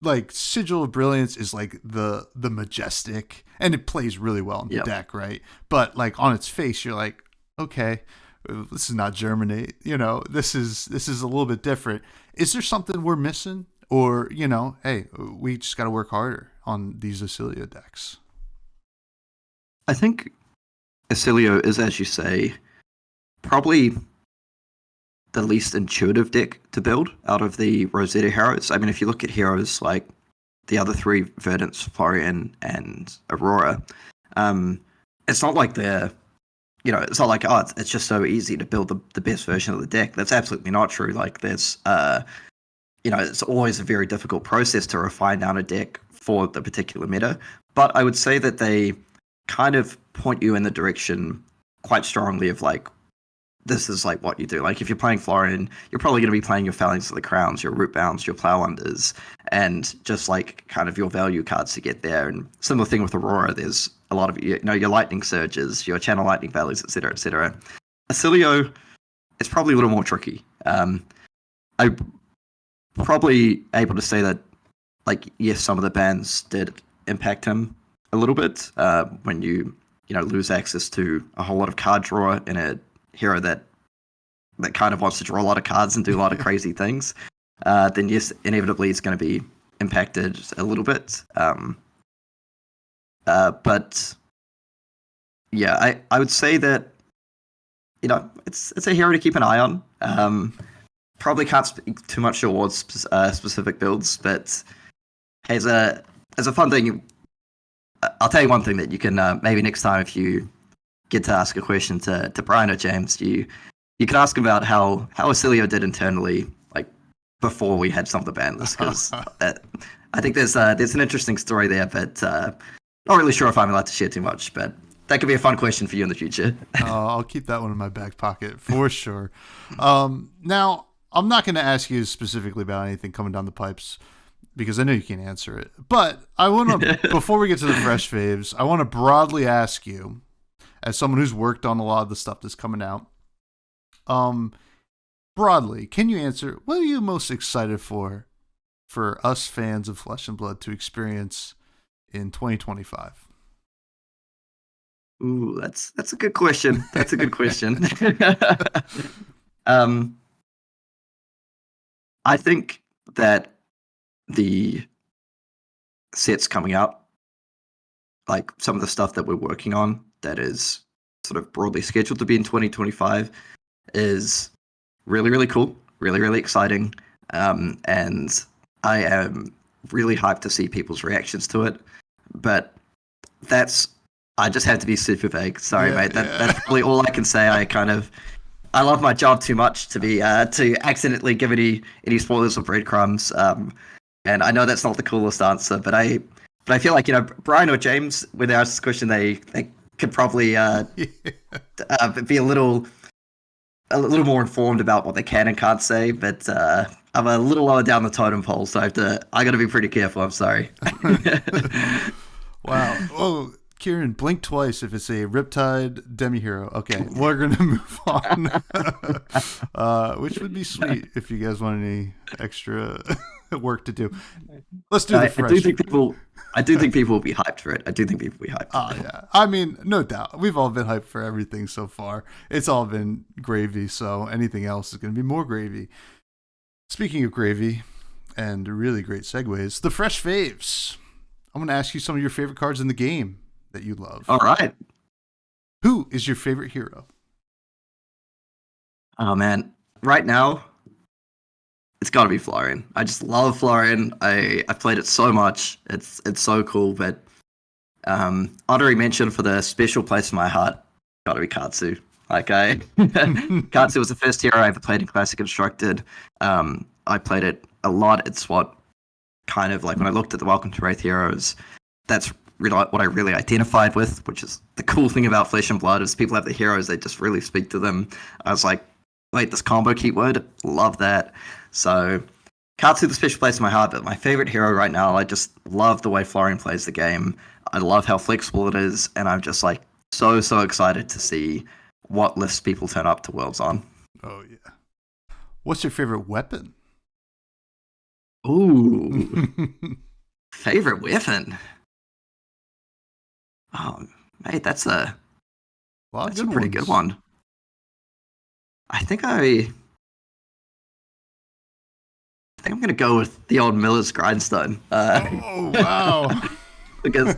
S1: Like Sigil of Brilliance is like the majestic, and it plays really well in the deck, right? But like on its face, you're like, okay, this is not Germinate. This is a little bit different. Is there something we're missing, or hey, we just got to work harder on these Acilio decks?
S3: I think Acilio is, as you say, probably the least intuitive deck to build out of the Rosetta heroes. I mean, if you look at heroes like the other three, Verdance, Florian, and Aurora, it's not like it's not like, oh, it's just so easy to build the best version of the deck. That's absolutely not true. Like, there's, it's always a very difficult process to refine down a deck for the particular meta. But I would say that they kind of point you in the direction quite strongly of like, this is like what you do. Like if you're playing Florian, you're probably going to be playing your Phalanx of the Crowns, your Root Bounds, your Plow Unders, and just like kind of your value cards to get there. And similar thing with Aurora, there's a lot of, your Lightning Surges, your Channel Lightning Valleys, etc., etc. Acilio is probably a little more tricky. I'm probably able to say that, like, yes, some of the bans did impact him a little bit when you lose access to a whole lot of card draw in a hero that kind of wants to draw a lot of cards and do a lot of crazy things, then yes, inevitably it's going to be impacted a little bit. But yeah, I would say that it's a hero to keep an eye on. Probably can't speak too much towards specific builds, but as a fun thing, I'll tell you one thing that you can maybe next time if you get to ask a question to Brian or James, you can ask him about how Acilio did internally, like before we had some of the ban lists, because I think there's an interesting story there, but not really sure if I'm allowed to share too much, but that could be a fun question for you in the future.
S1: I'll keep that one in my back pocket for sure. Now, I'm not going to ask you specifically about anything coming down the pipes, because I know you can't answer it. But I want to, before we get to the fresh faves, I want to broadly ask you, as someone who's worked on a lot of the stuff that's coming out, broadly, can you answer, what are you most excited for us fans of Flesh and Blood to experience in 2025?
S3: Ooh, that's a good question. That's a good question. I think that the sets coming out, like some of the stuff that we're working on that is sort of broadly scheduled to be in 2025, is really, really cool, really, really exciting. And I am really hyped to see people's reactions to it. But I just have to be super vague. Sorry, mate. That's probably all I can say. I love my job too much to be to accidentally give any spoilers or breadcrumbs. And I know that's not the coolest answer, but I feel like Brian or James, when they ask this question, they could probably be a little more informed about what they can and can't say. But I'm a little lower down the totem pole, so I got to be pretty careful. I'm sorry.
S1: Wow. Oh, Kieran, blink twice if it's a Riptide demi-hero. Okay, we're going to move on, which would be sweet if you guys want any extra work to do. Let's do the fresh.
S3: I do think people will be hyped for it. I do think people will be hyped for it.
S1: Yeah. I mean, no doubt. We've all been hyped for everything so far. It's all been gravy, so anything else is going to be more gravy. Speaking of gravy and really great segues, the fresh faves. I'm going to ask you some of your favorite cards in the game that you love.
S3: All right.
S1: Who is your favorite hero?
S3: Oh, man. Right now, it's got to be Florian. I just love Florian. I've played it so much. It's so cool. But honorary mention for the special place in my heart, got to be Katsu. Katsu was the first hero I ever played in Classic Constructed. I played it a lot. It's what kind of like when I looked at the Welcome to Wraith heroes, that's really what I really identified with, which is the cool thing about Flesh and Blood is people have the heroes, they just really speak to them. I was like, wait, this combo keyword, love that. So Cards hold a special place in my heart, but my favorite hero right now, I just love the way Florian plays the game. I love how flexible it is, and I'm just like so excited to see what lists people turn up to Worlds on.
S1: Oh yeah. What's your favorite weapon?
S3: Ooh, favorite weapon. Oh, mate, that's a pretty good one. I think I'm gonna go with the old Miller's Grindstone.
S1: Oh wow!
S3: Because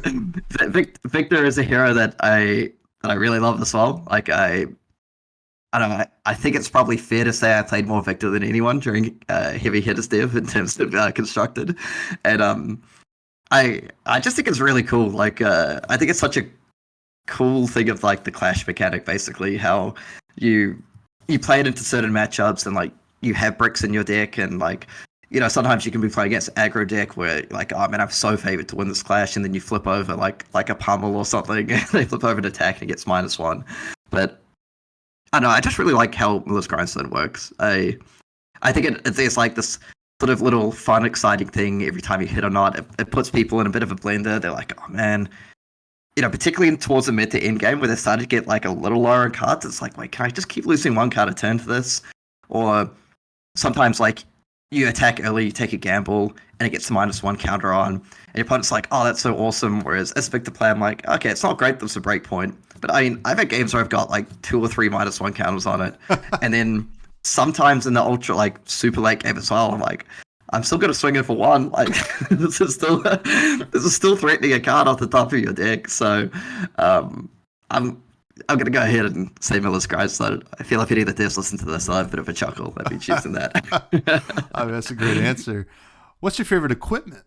S3: Victor is a hero that I really love as well. Like I don't know. I think it's probably fair to say I played more Victor than anyone during Heavy Hitters Dev in terms of constructed, and I just think it's really cool. Like I think it's such a cool thing of like the clash mechanic, basically how you play it into certain matchups and like you have bricks in your deck and like sometimes you can be playing against aggro deck where like, oh man, I'm so favored to win this clash, and then you flip over like a pummel or something and they flip over an attack and it gets -1. But I don't know, I just really like how Miller's Grindstone works. I think it's like this sort of little fun, exciting thing every time you hit or not. It puts people in a bit of a blender. They're like, oh man, particularly towards the mid to end game where they started to get like a little lower in cards. It's like, wait, can I just keep losing one card a turn for this? Or sometimes like you attack early, you take a gamble, and it gets a -1 counter on, and your opponent's like, oh, that's so awesome. Whereas as a Victor player, I'm like, okay, it's not great that it's a break point, but I mean, I've had games where I've got like 2 or 3 -1 counters on it, and then sometimes in the ultra like super late game as well, I'm like, I'm still gonna swing it for 1. Like this is still threatening a card off the top of your deck. So I'm gonna go ahead and say Miller's Grindstone. I feel like if any of the devs listen to this, I'll have a bit of a chuckle. I'd be choosing that.
S1: I mean, that's a great answer. What's your favorite equipment?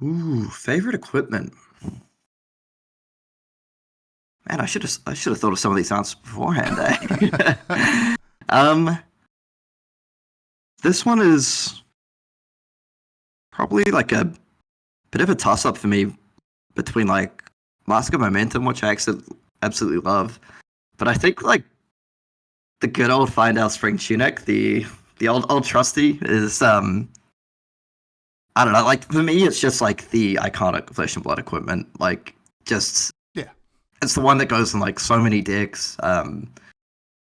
S3: Ooh, favorite equipment. Man, I should have thought of some of these answers beforehand. This one is probably like a bit of a toss-up for me between like Mask of Momentum, which I absolutely love, but I think like the good old Findale Spring Tunic, the old trusty is I don't know, like for me it's just like the iconic Flesh and Blood equipment, like just it's the one that goes in like so many decks.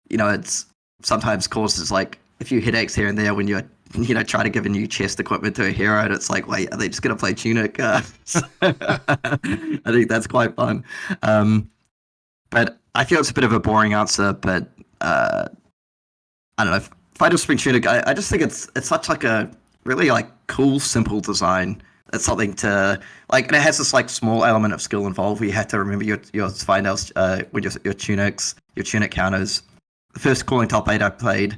S3: It's sometimes causes like a few headaches here and there when you're try to give a new chest equipment to a hero, and it's like, wait, are they just gonna play Tunic? I think that's quite fun. But I feel it's a bit of a boring answer, but I don't know. Findale Spring Tunic, I just think it's such like a really like cool, simple design. It's something to like, and it has this like small element of skill involved where you have to remember your Findales when your tunics, your tunic counters. The first calling top 8 I played,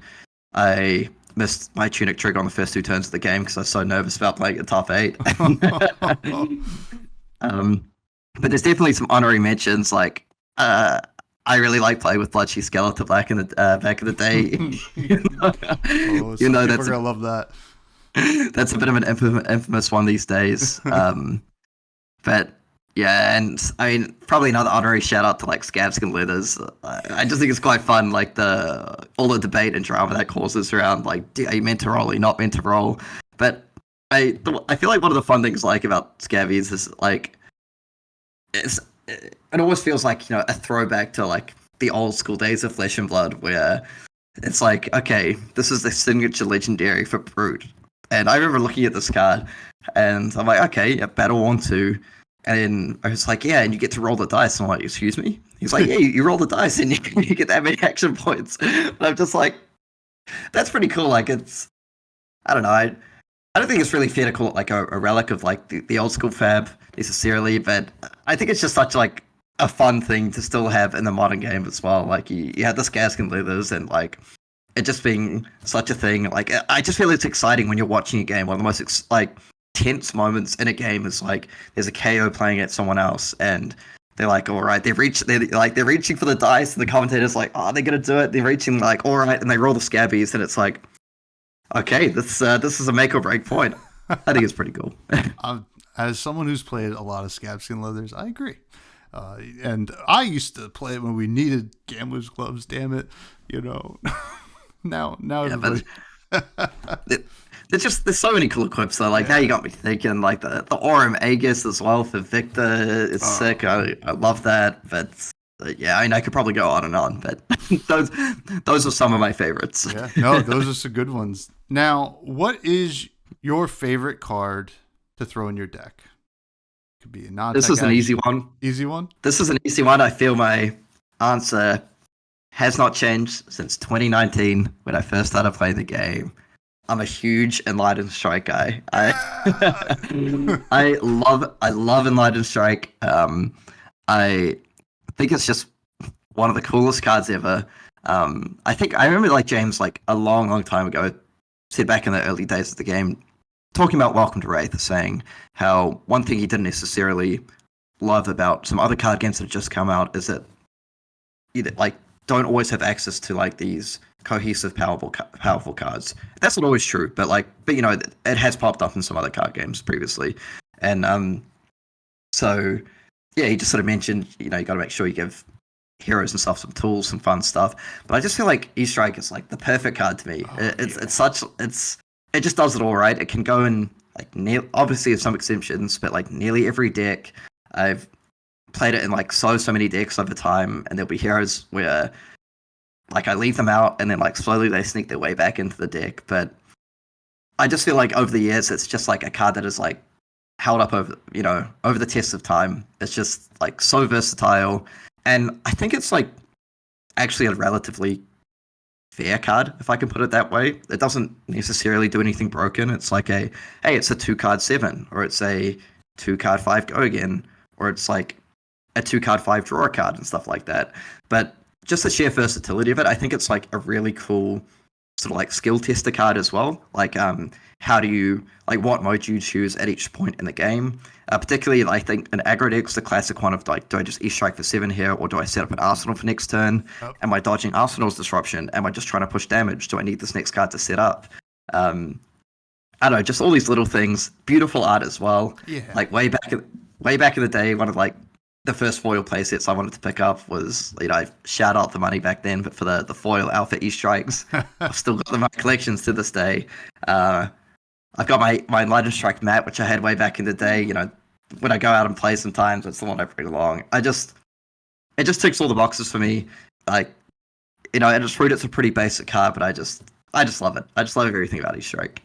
S3: I missed my tunic trigger on the first 2 turns of the game because I was so nervous about playing a top 8. But there's definitely some honorary mentions. Like I really like playing with Bloodshea Skeleton back in the day.
S1: That's gonna love that.
S3: That's a bit of an infamous one these days. But yeah, and I mean, probably another honorary shout out to like Scabskin Leathers. I just think it's quite fun, like all the debate and drama that causes around like, are you meant to roll, are you not meant to roll? But I feel like one of the fun things like about Scabbies is like it always feels like a throwback to like the old school days of Flesh and Blood, where it's like, okay, this is the signature legendary for Brute. And I remember looking at this card, and I'm like, okay, yeah, Battle Worn 2. And then I was like, yeah, and you get to roll the dice. And I'm like, excuse me? He's like, yeah, you roll the dice and you get that many action points. And I'm just like, that's pretty cool. Like, it's, I don't know. I don't think it's really fair to call it like a relic of like the old school fab necessarily, but I think it's just such like a fun thing to still have in the modern game as well. Like, you had the Scabskin Leathers and like, it just being such a thing. Like, I just feel it's exciting when you're watching a game. One of the most tense moments in a game is like there's a KO playing at someone else, and they're like, all right, they're reaching for the dice, and the commentator's like, oh, they're gonna do it. They're reaching, like, all right, and they roll the Scabbies, and it's like, okay, this is a make or break point. I think it's pretty cool.
S1: As someone who's played a lot of Scabskin Leathers, I agree. And I used to play it when we needed Gambler's Gloves. Damn it, now
S3: Yeah,
S1: everybody.
S3: There's so many cool equips though. Like now you got me thinking. Like the Aurum Aegis as well for Victor. It's sick. I love that. But yeah, I mean I could probably go on. But those are some of my favorites.
S1: Yeah, no, those are some good ones. Now, what is your favorite card to throw in your deck? Could be a non.
S3: This is an easy one.
S1: Easy one.
S3: This is an easy one. I feel my answer has not changed since 2019 when I first started playing the game. I'm a huge Enlightened Strike guy. I love Enlightened Strike. I think it's just one of the coolest cards ever. I remember like James like a long time ago said back in the early days of the game, talking about Welcome to Wraith, saying how one thing he didn't necessarily love about some other card games that have just come out is that either like don't always have access to like these cohesive, powerful cards. That's not always true, but you know, it has popped up in some other card games previously, and so yeah, he just sort of mentioned, you know, you got to make sure you give heroes and stuff some tools, some fun stuff. But I just feel like E-Strike is like the perfect card to me. It just does it all right. It can go in like obviously there's some exceptions, but like nearly every deck. I've played it in like so many decks over time, and there'll be heroes where like I leave them out and then like slowly they sneak their way back into the deck. But I just feel like over the years it's just like a card that is like held up over the test of time. It's just like so versatile, and I think it's like actually a relatively fair card, if I can put it that way. It doesn't necessarily do anything broken. It's like it's a 2-card 7, or it's a 2-card 5 go again, or it's like a 2-card 5 draw a card and stuff like that. But just the sheer versatility of it, I think it's like a really cool sort of like skill tester card as well. Like how do you like what mode do you choose at each point in the game? Particularly, I think an aggro deck's the classic one of like, do I just E-Strike for 7 here, or do I set up an Arsenal for next turn? Oh. Am I dodging Arsenal's disruption? Am I just trying to push damage? Do I need this next card to set up? I don't know, just all these little things. Beautiful art as well. Yeah. Like way back in the day, one of like the first foil playsets I wanted to pick up was, you know, I shout out the money back then, but for the foil Alpha E-Strikes, I've still got them in my collections to this day. I've got my Enlightened Strike mat, which I had way back in the day. You know, when I go out and play sometimes, it's the one I bring along. It just ticks all the boxes for me. Like, you know, and it's rude, it's a pretty basic card, but I just love it. I just love everything about E-Strike.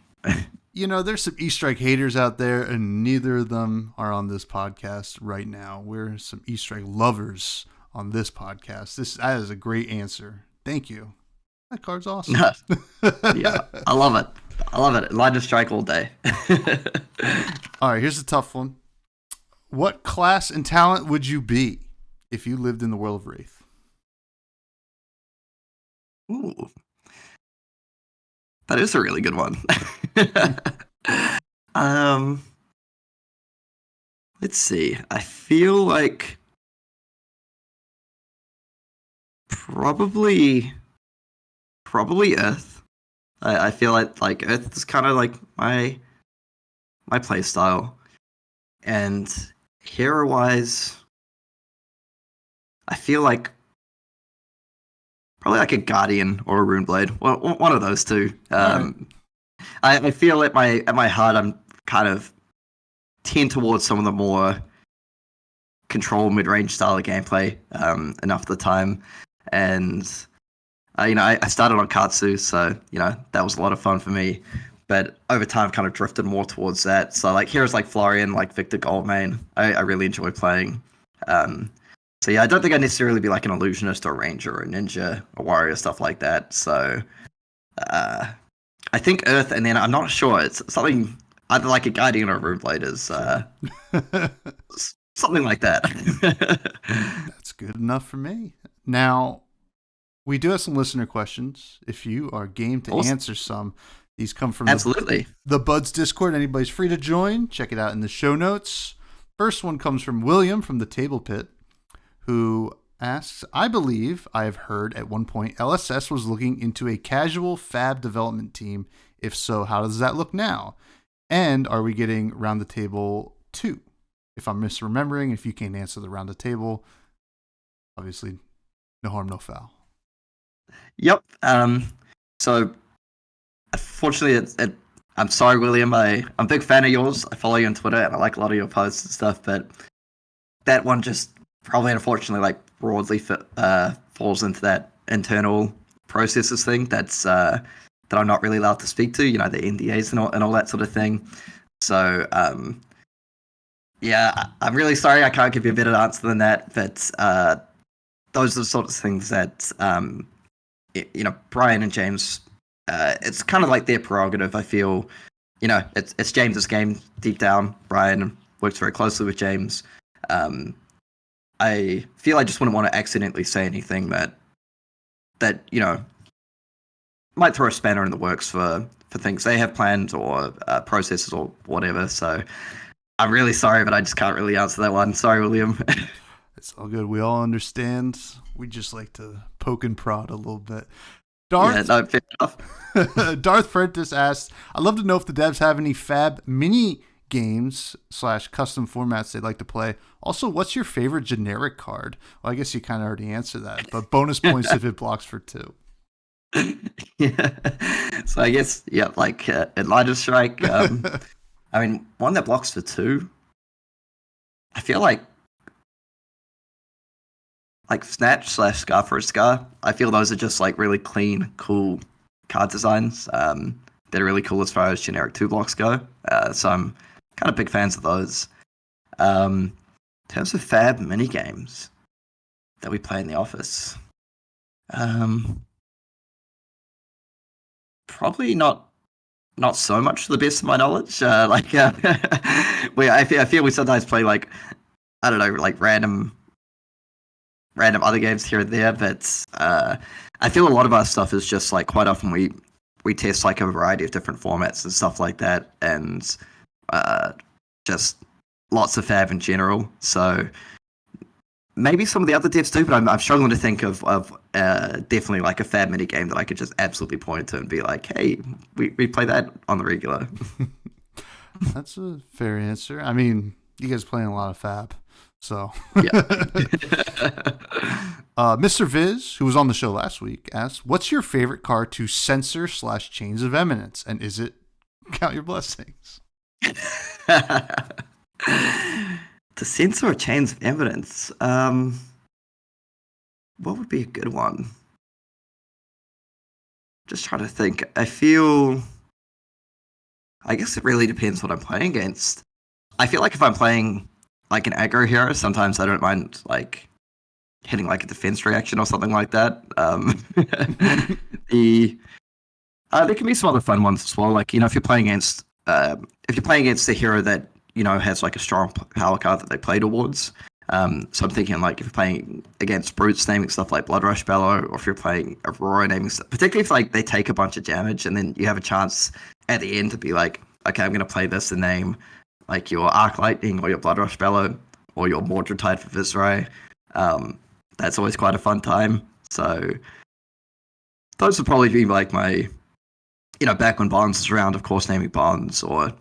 S1: You know, there's some E-Strike haters out there, and neither of them are on this podcast right now. We're some E-Strike lovers on this podcast. That is a great answer. Thank you. That card's awesome.
S3: Yeah, I love it. Enlightened Strike all day.
S1: All right, here's a tough one. What class and talent would you be if you lived in the world of Wraith?
S3: Ooh. That is a really good one. Let's see. I feel like probably Earth. I feel like Earth is kind of like my play style, and hero wise, I feel like probably like a Guardian or a Runeblade. Well, one of those two. Right. I feel at my heart I'm kind of tend towards some of the more control mid-range style of gameplay enough of the time, and you know, I started on Katsu, so you know that was a lot of fun for me. But over time, kind of drifted more towards that. So like heroes like Florian, like Victor Goldmain, I really enjoy playing. So yeah, I don't think I'd necessarily be like an illusionist or a ranger or a ninja or warrior, stuff like that. So I think Earth, and then I'm not sure. It's something either like a Guardian or a Runeblade is something like that.
S1: That's good enough for me. Now, we do have some listener questions. If you are game to answer some, these come from
S3: absolutely
S1: the Buds Discord. Anybody's free to join. Check it out in the show notes. First one comes from William from the Table Pit, who asks, I believe I have heard at one point LSS was looking into a casual fab development team. If so, how does that look now? And are we getting Round the Table 2? If I'm misremembering, if you can't answer the Round the Table, obviously no harm, no foul.
S3: Yep. So unfortunately, I'm sorry, William. I'm a big fan of yours. I follow you on Twitter, and I like a lot of your posts and stuff. But that one just probably, unfortunately, like broadly falls into that internal processes thing. That I'm not really allowed to speak to. You know, the NDAs and all that sort of thing. So, yeah, I'm really sorry. I can't give you a better answer than that. But those are the sorts of things that Brian and James. It's kind of like their prerogative. I feel, it's James's game deep down. Brian works very closely with James. I feel I just wouldn't want to accidentally say anything that might throw a spanner in the works for things they have planned or processes or whatever. So I'm really sorry, but I just can't really answer that one. Sorry, William.
S1: It's all good. We all understand. We just like to poke and prod a little bit. Darth,
S3: yeah, no, fair enough.
S1: Darth Prentice asked, I'd love to know if the devs have any fab mini games / custom formats they'd like to play. Also, what's your favorite generic card? Well, I guess you kind of already answered that, but bonus points if it blocks for 2.
S3: Yeah. So I guess, like Elijah Strike. I mean, one that blocks for 2. I feel like Snatch / Scar for a Scar. I feel those are just like really clean, cool card designs. They're really cool as far as generic 2 blocks go. So I'm kind of big fans of those. In terms of fab mini games that we play in the office, probably not so much to the best of my knowledge. I feel we sometimes play like, I don't know, like random other games here and there, but I feel a lot of our stuff is just like quite often we test like a variety of different formats and stuff like that, and just lots of fab in general. So maybe some of the other devs do, but I'm struggling to think of definitely like a fab mini game that I could just absolutely point to and be like, hey, we play that on the regular.
S1: That's a fair answer. I mean, you guys playing a lot of fab, so.
S3: Yeah.
S1: Mr. Viz, who was on the show last week, asked, what's your favorite card to censor / Chains of Eminence? And is it Count Your Blessings?
S3: To censor a Chains of Eminence, what would be a good one? Just trying to think. I guess it really depends what I'm playing against. I feel like if I'm playing like an aggro hero, sometimes I don't mind like hitting like a defense reaction or something like that. There can be some other fun ones as well. Like, if you're playing against a hero that has like a strong power card that they play towards. So I'm thinking like if you're playing against brutes naming stuff like Blood Rush Bellow, or if you're playing Aurora naming stuff, particularly if like they take a bunch of damage and then you have a chance at the end to be like, okay, I'm going to play this and name like your Arc Lightning or your Blood Rush Bellow or your Mordred Tide for Viserai. That's always quite a fun time. So those would probably be like my, back when Bonds was around, of course, naming Bonds, or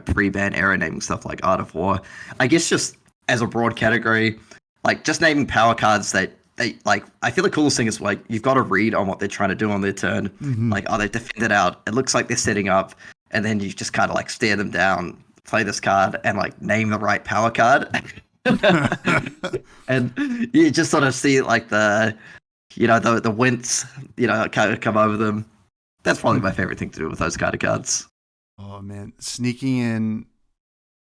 S3: pre-ban era naming stuff like Art of War. I guess just as a broad category, like just naming power cards that they like. I feel the coolest thing is like you've got to read on what they're trying to do on their turn.
S1: Mm-hmm.
S3: Like, they defended out? It looks like they're setting up, and then you just kind of like stare them down, play this card, and like name the right power card. And you just sort of see like the wince, come over them. That's probably my favorite thing to do with those kind of cards.
S1: Oh man, sneaking in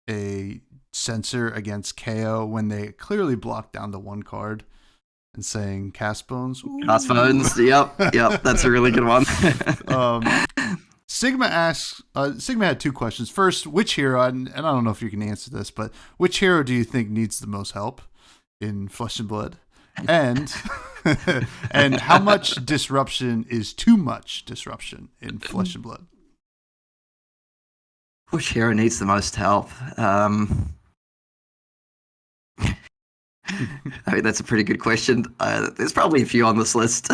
S1: a censor against KO when they clearly blocked down the one card and saying Cast Bones.
S3: Cast Bones, yep, that's a really good one.
S1: Sigma asks, Sigma had 2 questions. First, which hero, and I don't know if you can answer this, but which hero do you think needs the most help in Flesh and Blood? And and how much disruption is too much disruption in Flesh and Blood?
S3: Which hero needs the most help? I mean, that's a pretty good question. There's probably a few on this list,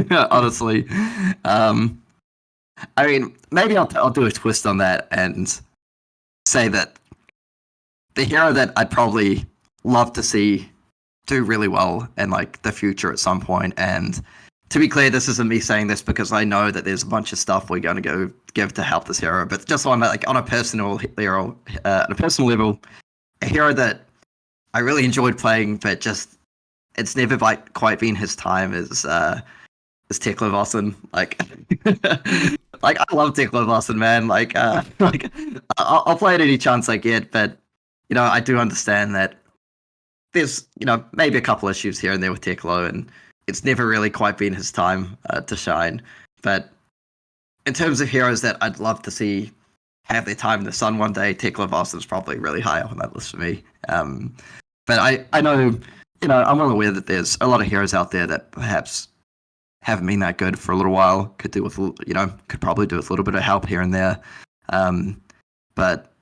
S3: honestly. I mean, maybe I'll do a twist on that and say that the hero that I'd probably love to see do really well in like the future at some point, and to be clear, this isn't me saying this because I know that there's a bunch of stuff we're going to go give to help this hero, but just on a personal level, a hero that I really enjoyed playing, but just it's never quite been his time is Tekla Vossen. Like, like I love Tekla Vossen, man. Like, like I'll play it any chance I get, but I do understand that there's maybe a couple issues here and there with Tekla, and it's never really quite been his time to shine. But in terms of heroes that I'd love to see have their time in the sun one day, Tekla Vossen's probably really high up on that list for me. But I know, I'm well aware that there's a lot of heroes out there that perhaps haven't been that good for a little while. Could do with, could probably do with a little bit of help here and there. But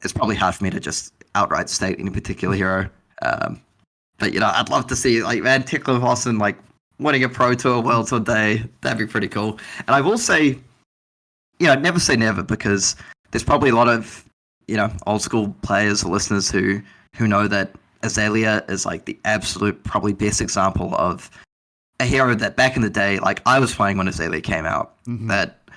S3: it's probably hard for me to just outright state any particular hero. But I'd love to see Tekla Vossen winning a Pro Tour, World Tour day. That'd be pretty cool. And I will say, never say never, because there's probably a lot of old school players or listeners who know that Azalea is the absolute probably best example of a hero that back in the day, I was playing when Azalea came out, that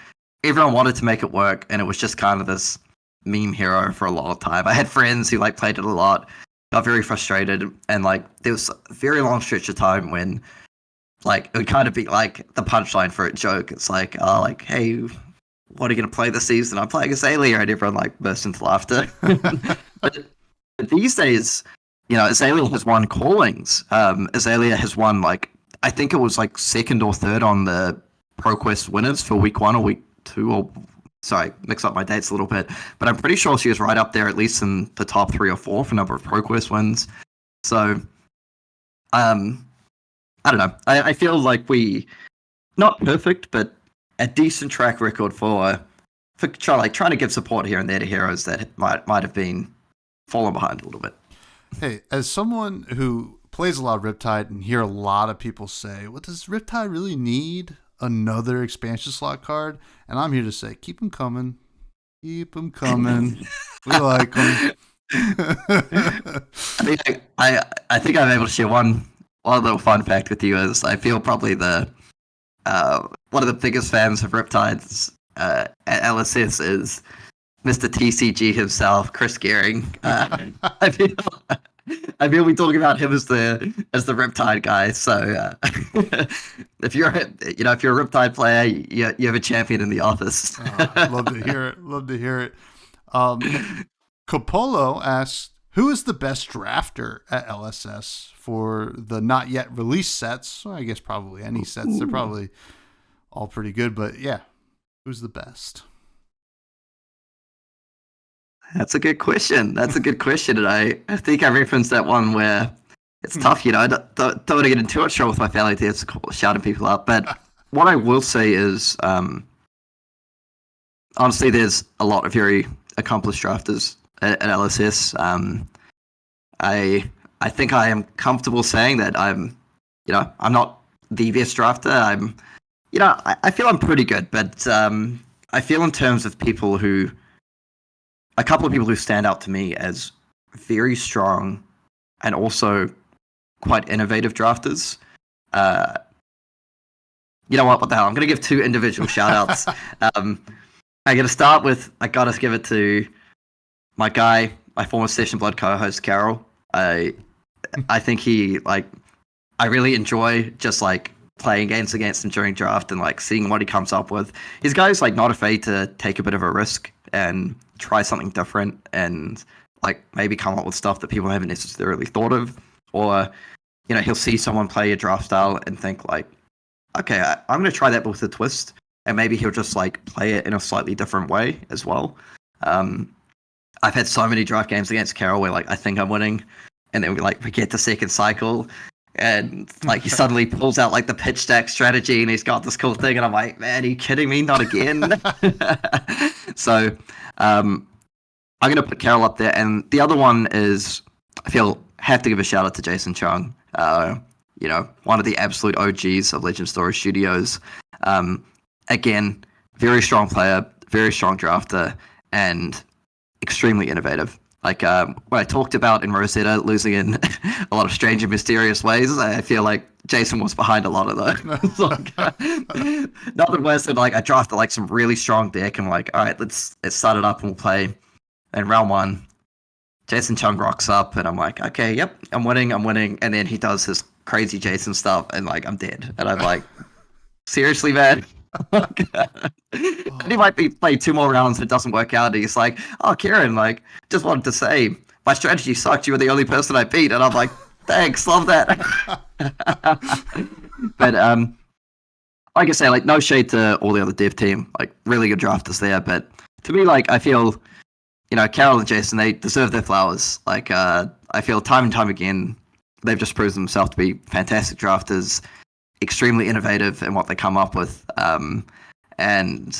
S3: everyone wanted to make it work, and it was just kind of this meme hero for a long time. I had friends who played it a lot, got very frustrated, and there was a very long stretch of time when it would kind of be the punchline for a joke. It's hey, what are you gonna play this season? I'm playing Azalea, and everyone burst into laughter. but these days, Azalea has won callings. Azalea has won I think it was second or third on the ProQuest winners for week 1 or week 2, or sorry, mix up my dates a little bit, but I'm pretty sure she was right up there, at least in the top 3 or 4 for number of ProQuest wins. So, I don't know. I feel we not perfect, but a decent track record for trying to give support here and there to heroes that might have been fallen behind a little bit.
S1: Hey, as someone who plays a lot of Riptide and hear a lot of people say, "What does Riptide really need? Another expansion slot card?" And I'm here to say, keep them coming. Keep them coming. We like them.
S3: I think I'm able to share one little fun fact with you. Is I feel probably the one of the biggest fans of Riptides at LSS is Mr. TCG himself, Chris Kieran. I feel we talking about him as the Riptide guy. So if you're a Riptide player, you have a champion in the office.
S1: Love to hear it. Love to hear it. Copolo asks, who is the best drafter at LSS for the not yet released sets? Well, I guess probably any sets. They're probably all pretty good, but yeah, who's the best?
S3: That's a good question. And I think I referenced that one where it's tough, I don't want to get into too much trouble with my family here, shouting people up. But what I will say is, honestly, there's a lot of very accomplished drafters at LSS. I think I am comfortable saying that I'm not the best drafter. I feel I'm pretty good, but I feel in terms of a couple of people who stand out to me as very strong and also quite innovative drafters. You know what the hell? I'm going to give 2 individual shout-outs. I'm going to start with, I got to give it to my guy, my former Session Blood co-host, Carol. I think he, I really enjoy just, playing games against him during draft and, seeing what he comes up with. His guy's, not afraid to take a bit of a risk and try something different and maybe come up with stuff that people haven't necessarily thought of, or he'll see someone play a draft style and think okay, I'm going to try that with a twist, and maybe he'll just play it in a slightly different way as well. I've had so many draft games against Carol where I think I'm winning, and then we get to second cycle and he suddenly pulls out the pitch stack strategy and he's got this cool thing, and I'm like, man, are you kidding me? Not again. So I'm going to put Carol up there, and the other one is, have to give a shout out to Jason Chung, one of the absolute OGs of Legend Story Studios. Again, very strong player, very strong drafter, and extremely innovative. Like what I talked about in Rosetta, losing in a lot of strange and mysterious ways. I feel like Jason was behind a lot of those. Like, nothing worse than like I drafted like some really strong deck and like, all right, let's start it up and we'll play. And round one, Jason Chung rocks up and I'm like, okay, yep, I'm winning. And then he does his crazy Jason stuff and like I'm dead. And I'm like, seriously, man? And he might be played 2 more rounds and it doesn't work out. And he's like, oh, Kieran, like, just wanted to say my strategy sucked. You were the only person I beat. And I'm like, thanks, love that. But like I say, like no shade to all the other dev team. Like really good drafters there. But to me, like I feel, you know, Carol and Jason, they deserve their flowers. Like I feel time and time again, they've just proved themselves to be fantastic drafters, extremely innovative in what they come up with. And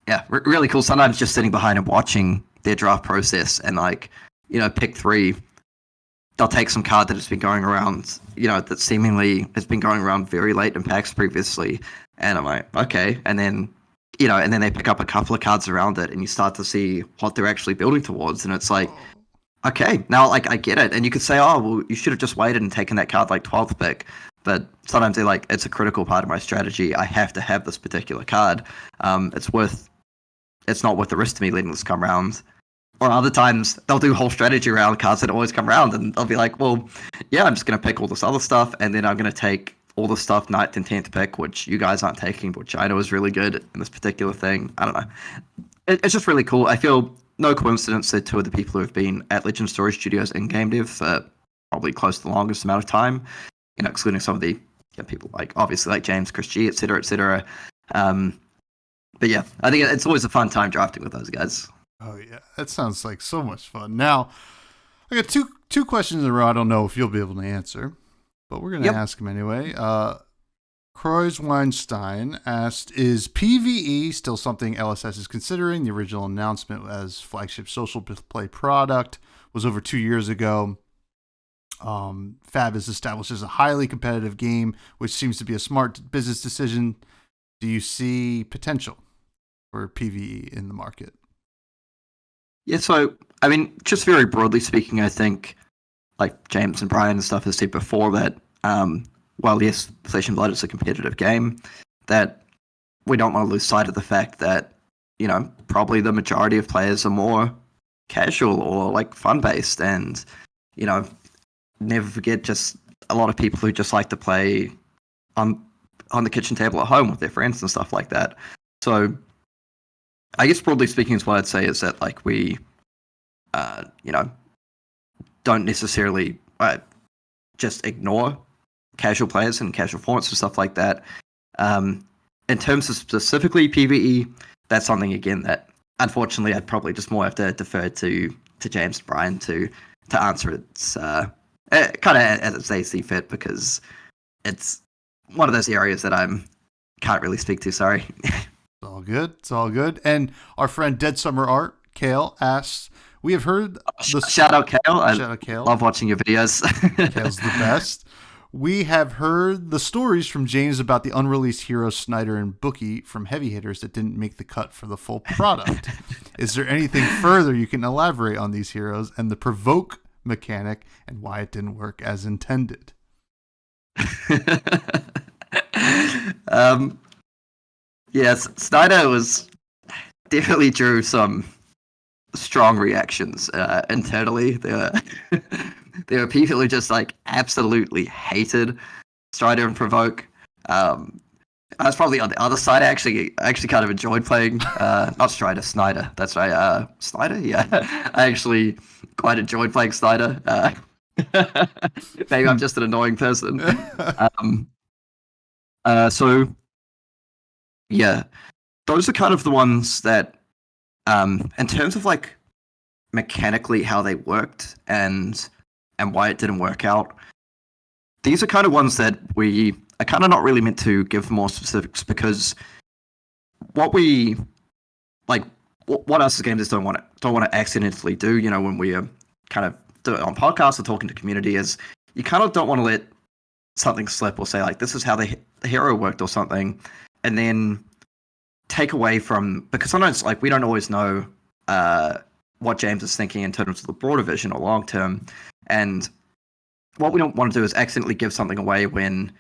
S3: yeah, really cool. Sometimes just sitting behind and watching their draft process and like, you know, pick 3, they'll take some card that has been going around, you know, that seemingly has been going around very late in packs previously. And I'm like, okay. And then, you know, and then they pick up a couple of cards around it and you start to see what they're actually building towards. And it's like, okay, now like I get it. And you could say, oh, well, you should have just waited and taken that card like 12th pick. But sometimes they're like, it's a critical part of my strategy. I have to have this particular card. It's not worth the risk to me letting this come around. Or other times they'll do whole strategy around cards that always come around, and they'll be like, well, yeah, I'm just gonna pick all this other stuff, and then I'm gonna take all the stuff 9th and 10th pick, which you guys aren't taking, which I know is really good in this particular thing. I don't know. It's just really cool. I feel no coincidence that 2 of the people who have been at Legend Story Studios in game dev for probably close to the longest amount of time, you know, excluding some of the people like obviously like James, Chris G, etc., etc. But yeah, I think it's always a fun time drafting with those guys.
S1: Oh yeah, that sounds like so much fun. Now, I got two questions in a row. I don't know if you'll be able to answer, but we're gonna ask them anyway. Croix Weinstein asked, "Is PVE still something LSS is considering? The original announcement as flagship social play product was over 2 years ago. Fab is established as a highly competitive game, which seems to be a smart business decision. Do you see potential for PVE in the market?"
S3: Yeah, so I mean, just very broadly speaking, I think like James and Brian and stuff has said before that while yes, Flesh and Blood is a competitive game, that we don't want to lose sight of the fact that, you know, probably the majority of players are more casual or like fun based, and you know, never forget just a lot of people who just like to play on the kitchen table at home with their friends and stuff like that. So I guess broadly speaking is what I'd say is that like we you know, don't necessarily just ignore casual players and casual formats and stuff like that. In terms of specifically PvE, that's something again that unfortunately I'd probably just more have to defer to James and Brian to answer it. Kind of as they see fit, because it's one of those areas that can't really speak to. Sorry.
S1: It's all good. It's all good. And our friend Dead Summer Art, Kale, asks, "We have heard
S3: shout out Kale.
S1: Shout out Kale.
S3: Love watching your videos.
S1: Kale's the best. We have heard the stories from James about the unreleased heroes Snyder and Bookie from Heavy Hitters that didn't make the cut for the full product. Is there anything further you can elaborate on these heroes and the provoke mechanic and why it didn't work as intended?"
S3: Yes, Snyder definitely drew some strong reactions internally. There were people who just like absolutely hated Strider and Provoke. I was probably on the other side. I actually kind of enjoyed playing not Strider, Snyder. That's right, Snyder. Yeah, I actually quite enjoyed playing Snyder. Maybe I'm just an annoying person. So yeah, those are kind of the ones that, in terms of like mechanically how they worked and why it didn't work out, these are kind of ones that we are kind of not really meant to give more specifics, because what we like, what us as gamers don't want to accidentally do, you know, when we are kind of do it on podcasts or talking to community, is you kind of don't want to let something slip or say like this is how the hero worked or something, and then take away from, because sometimes like we don't always know what James is thinking in terms of the broader vision or long term. And what we don't want to do is accidentally give something away when,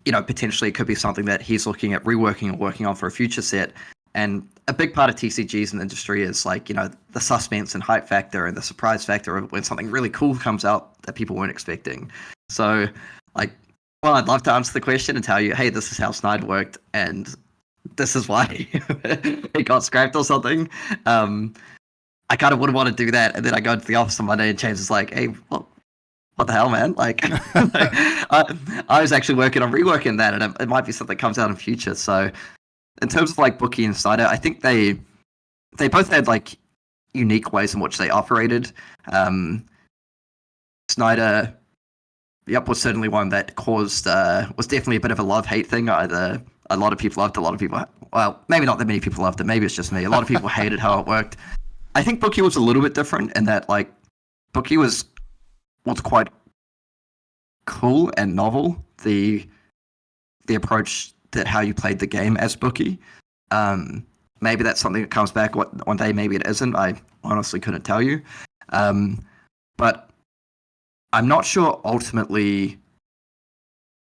S3: potentially it could be something that he's looking at reworking or working on for a future set. And a big part of TCGs in the industry is the suspense and hype factor and the surprise factor of when something really cool comes out that people weren't expecting. So, I'd love to answer the question and tell you, hey, this is how Snyder worked, and this is why it got scrapped or something. I kind of wouldn't want to do that, and then I go into the office on Monday and James is like, hey, what the hell, man? I was actually working on reworking that, and it might be something that comes out in future. So, in terms of Bookie and Snyder, I think they both had unique ways in which they operated. Snyder, was certainly one that caused was definitely a bit of a love-hate thing. Either a lot of people loved it, a lot of people, well, maybe not that many people loved it. Maybe it's just me. A lot of people hated how it worked. I think Bookie was a little bit different in that Bookie was quite cool and novel. The approach that how you played the game as Bookie. Maybe that's something that comes back one day. Maybe it isn't. I honestly couldn't tell you. But I'm not sure ultimately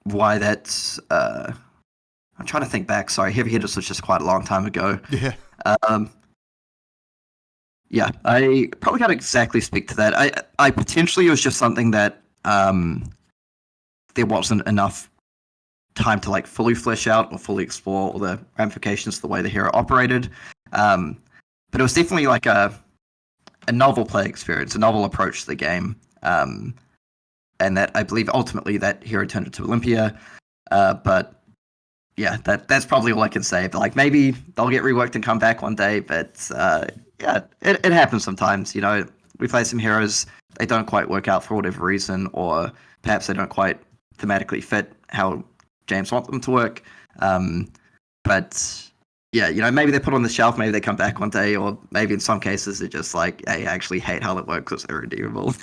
S3: why that's. I'm trying to think back. Sorry, Heavy Hitters was just quite a long time ago.
S1: Yeah.
S3: Yeah, I probably can't exactly speak to that. I potentially it was just something that there wasn't enough time to fully flesh out or fully explore all the ramifications of the way the hero operated. But it was definitely a novel play experience, a novel approach to the game. And that I believe ultimately that hero turned into Olympia. But yeah, that's probably all I can say. But maybe they'll get reworked and come back one day. But yeah, it happens sometimes. We play some heroes, they don't quite work out for whatever reason, or perhaps they don't quite thematically fit how James wants them to work. But yeah, maybe they put on the shelf, maybe they come back one day, or maybe in some cases they're just hey, I actually hate how it works, it's irredeemable.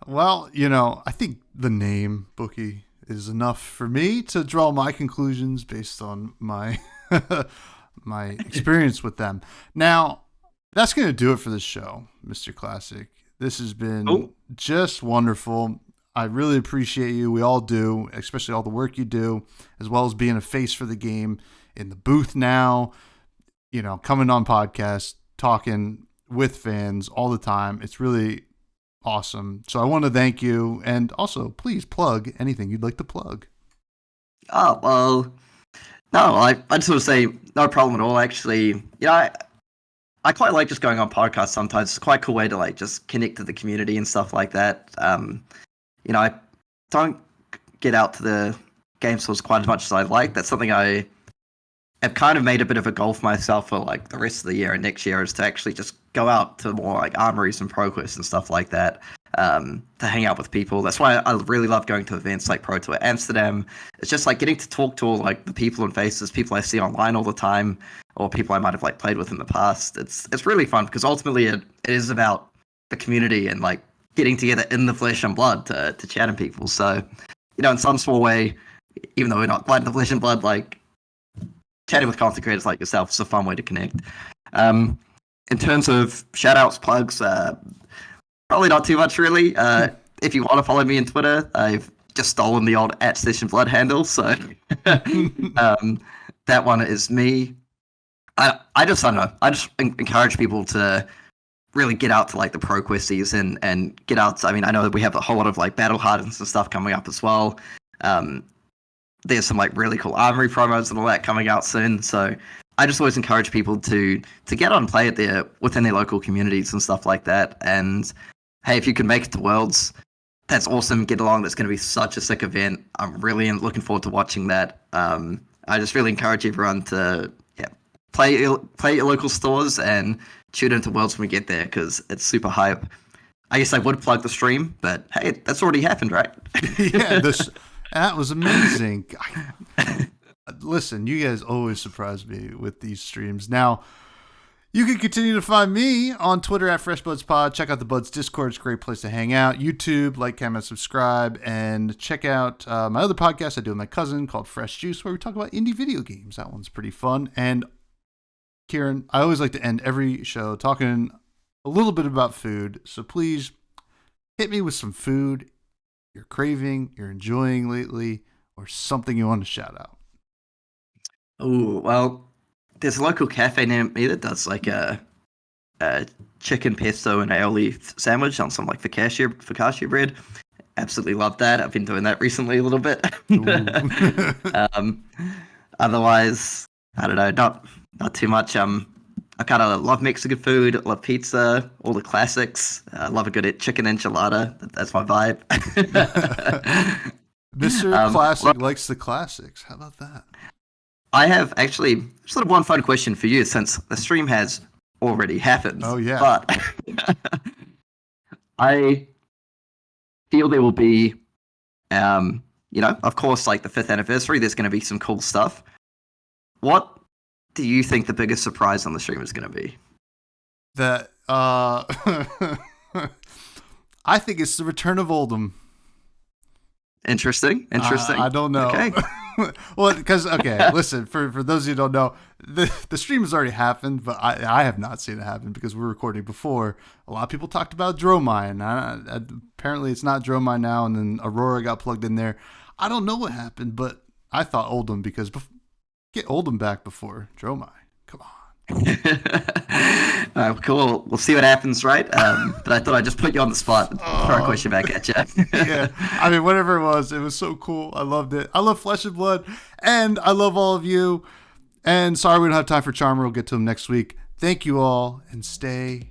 S1: Well, I think the name Bookie is enough for me to draw my conclusions based on my my experience with them. Now, that's going to do it for the show, Mr. Classic. This has been just wonderful. I really appreciate you. We all do, especially all the work you do, as well as being a face for the game in the booth now, coming on podcasts, talking with fans all the time. It's really awesome. So I want to thank you. And also, please plug anything you'd like to plug.
S3: Oh, well, no, I just want to say no problem at all, actually. I quite like just going on podcasts sometimes. It's quite a cool way to just connect to the community and stuff like that. I don't get out to the game stores quite as much as I'd like. That's something I have kind of made a bit of a goal for myself for the rest of the year and next year, is to actually just go out to more armories and ProQuest and stuff like that, to hang out with people. That's why I really love going to events like Pro Tour Amsterdam. It's just getting to talk to all the people and faces, people I see online all the time, or people I might have played with in the past. It's really fun because ultimately it is about the community and getting together in the flesh and blood to chat and people. So, in some small way, even though we're not quite in the flesh and blood, chatting with content creators like yourself is a fun way to connect. In terms of shout outs, plugs, probably not too much really. If you want to follow me on Twitter, I've just stolen the old @SessionBlood handle. So that one is me. I just don't know. I just encourage people to really get out to the ProQuest season and get out. I mean, I know that we have a whole lot of Battle Hardens and stuff coming up as well. There's some really cool armory promos and all that coming out soon. So I just always encourage people to get on and play it within their local communities and stuff like that. And hey, if you can make it to Worlds, that's awesome. Get along. That's going to be such a sick event. I'm really looking forward to watching that. I just really encourage everyone to play your local stores and tune into Worlds when we get there, because it's super hype. I guess I would plug the stream, but hey, that's already happened, right?
S1: Yeah, that was amazing. Listen, you guys always surprise me with these streams. Now, you can continue to find me on Twitter @freshbudspod. Check out the Buds Discord. It's a great place to hang out. YouTube, like, comment, subscribe, and check out my other podcast I do with my cousin called Fresh Juice, where we talk about indie video games. That one's pretty fun. And Kieran, I always like to end every show talking a little bit about food. So please hit me with some food you're craving, you're enjoying lately, or something you want to shout out.
S3: Oh, well, there's a local cafe near me that does like a chicken pesto and aioli sandwich on some like focaccia bread. Absolutely love that. I've been doing that recently a little bit. um, Otherwise, I don't know, not too much. I kind of love Mexican food, love pizza, all the classics. I love a good chicken enchilada. That's my vibe.
S1: Mr. Classic likes the classics. How about that?
S3: I have actually sort of one fun question for you since the stream has already happened.
S1: Oh, yeah.
S3: But I feel there will be, of course, like the 5th anniversary, there's going to be some cool stuff. What do you think the biggest surprise on the stream is going to be?
S1: That I think it's the return of Oldham.
S3: Interesting.
S1: I don't know.
S3: Okay.
S1: Well, because listen, for those of you who don't know, the stream has already happened, but I have not seen it happen because we're recording before. A lot of people talked about Dromine. Apparently, it's not Dromine now, and then Aurora got plugged in there. I don't know what happened, but I thought Oldham because get Oldham back before Dromine. Come on.
S3: Cool. We'll see what happens, right? But I thought I'd just put you on the spot and throw a question back at you.
S1: Yeah. I mean, whatever it was so cool. I loved it. I love Flesh and Blood, and I love all of you. And sorry we don't have time for Charmer. We'll get to him next week. Thank you all, and stay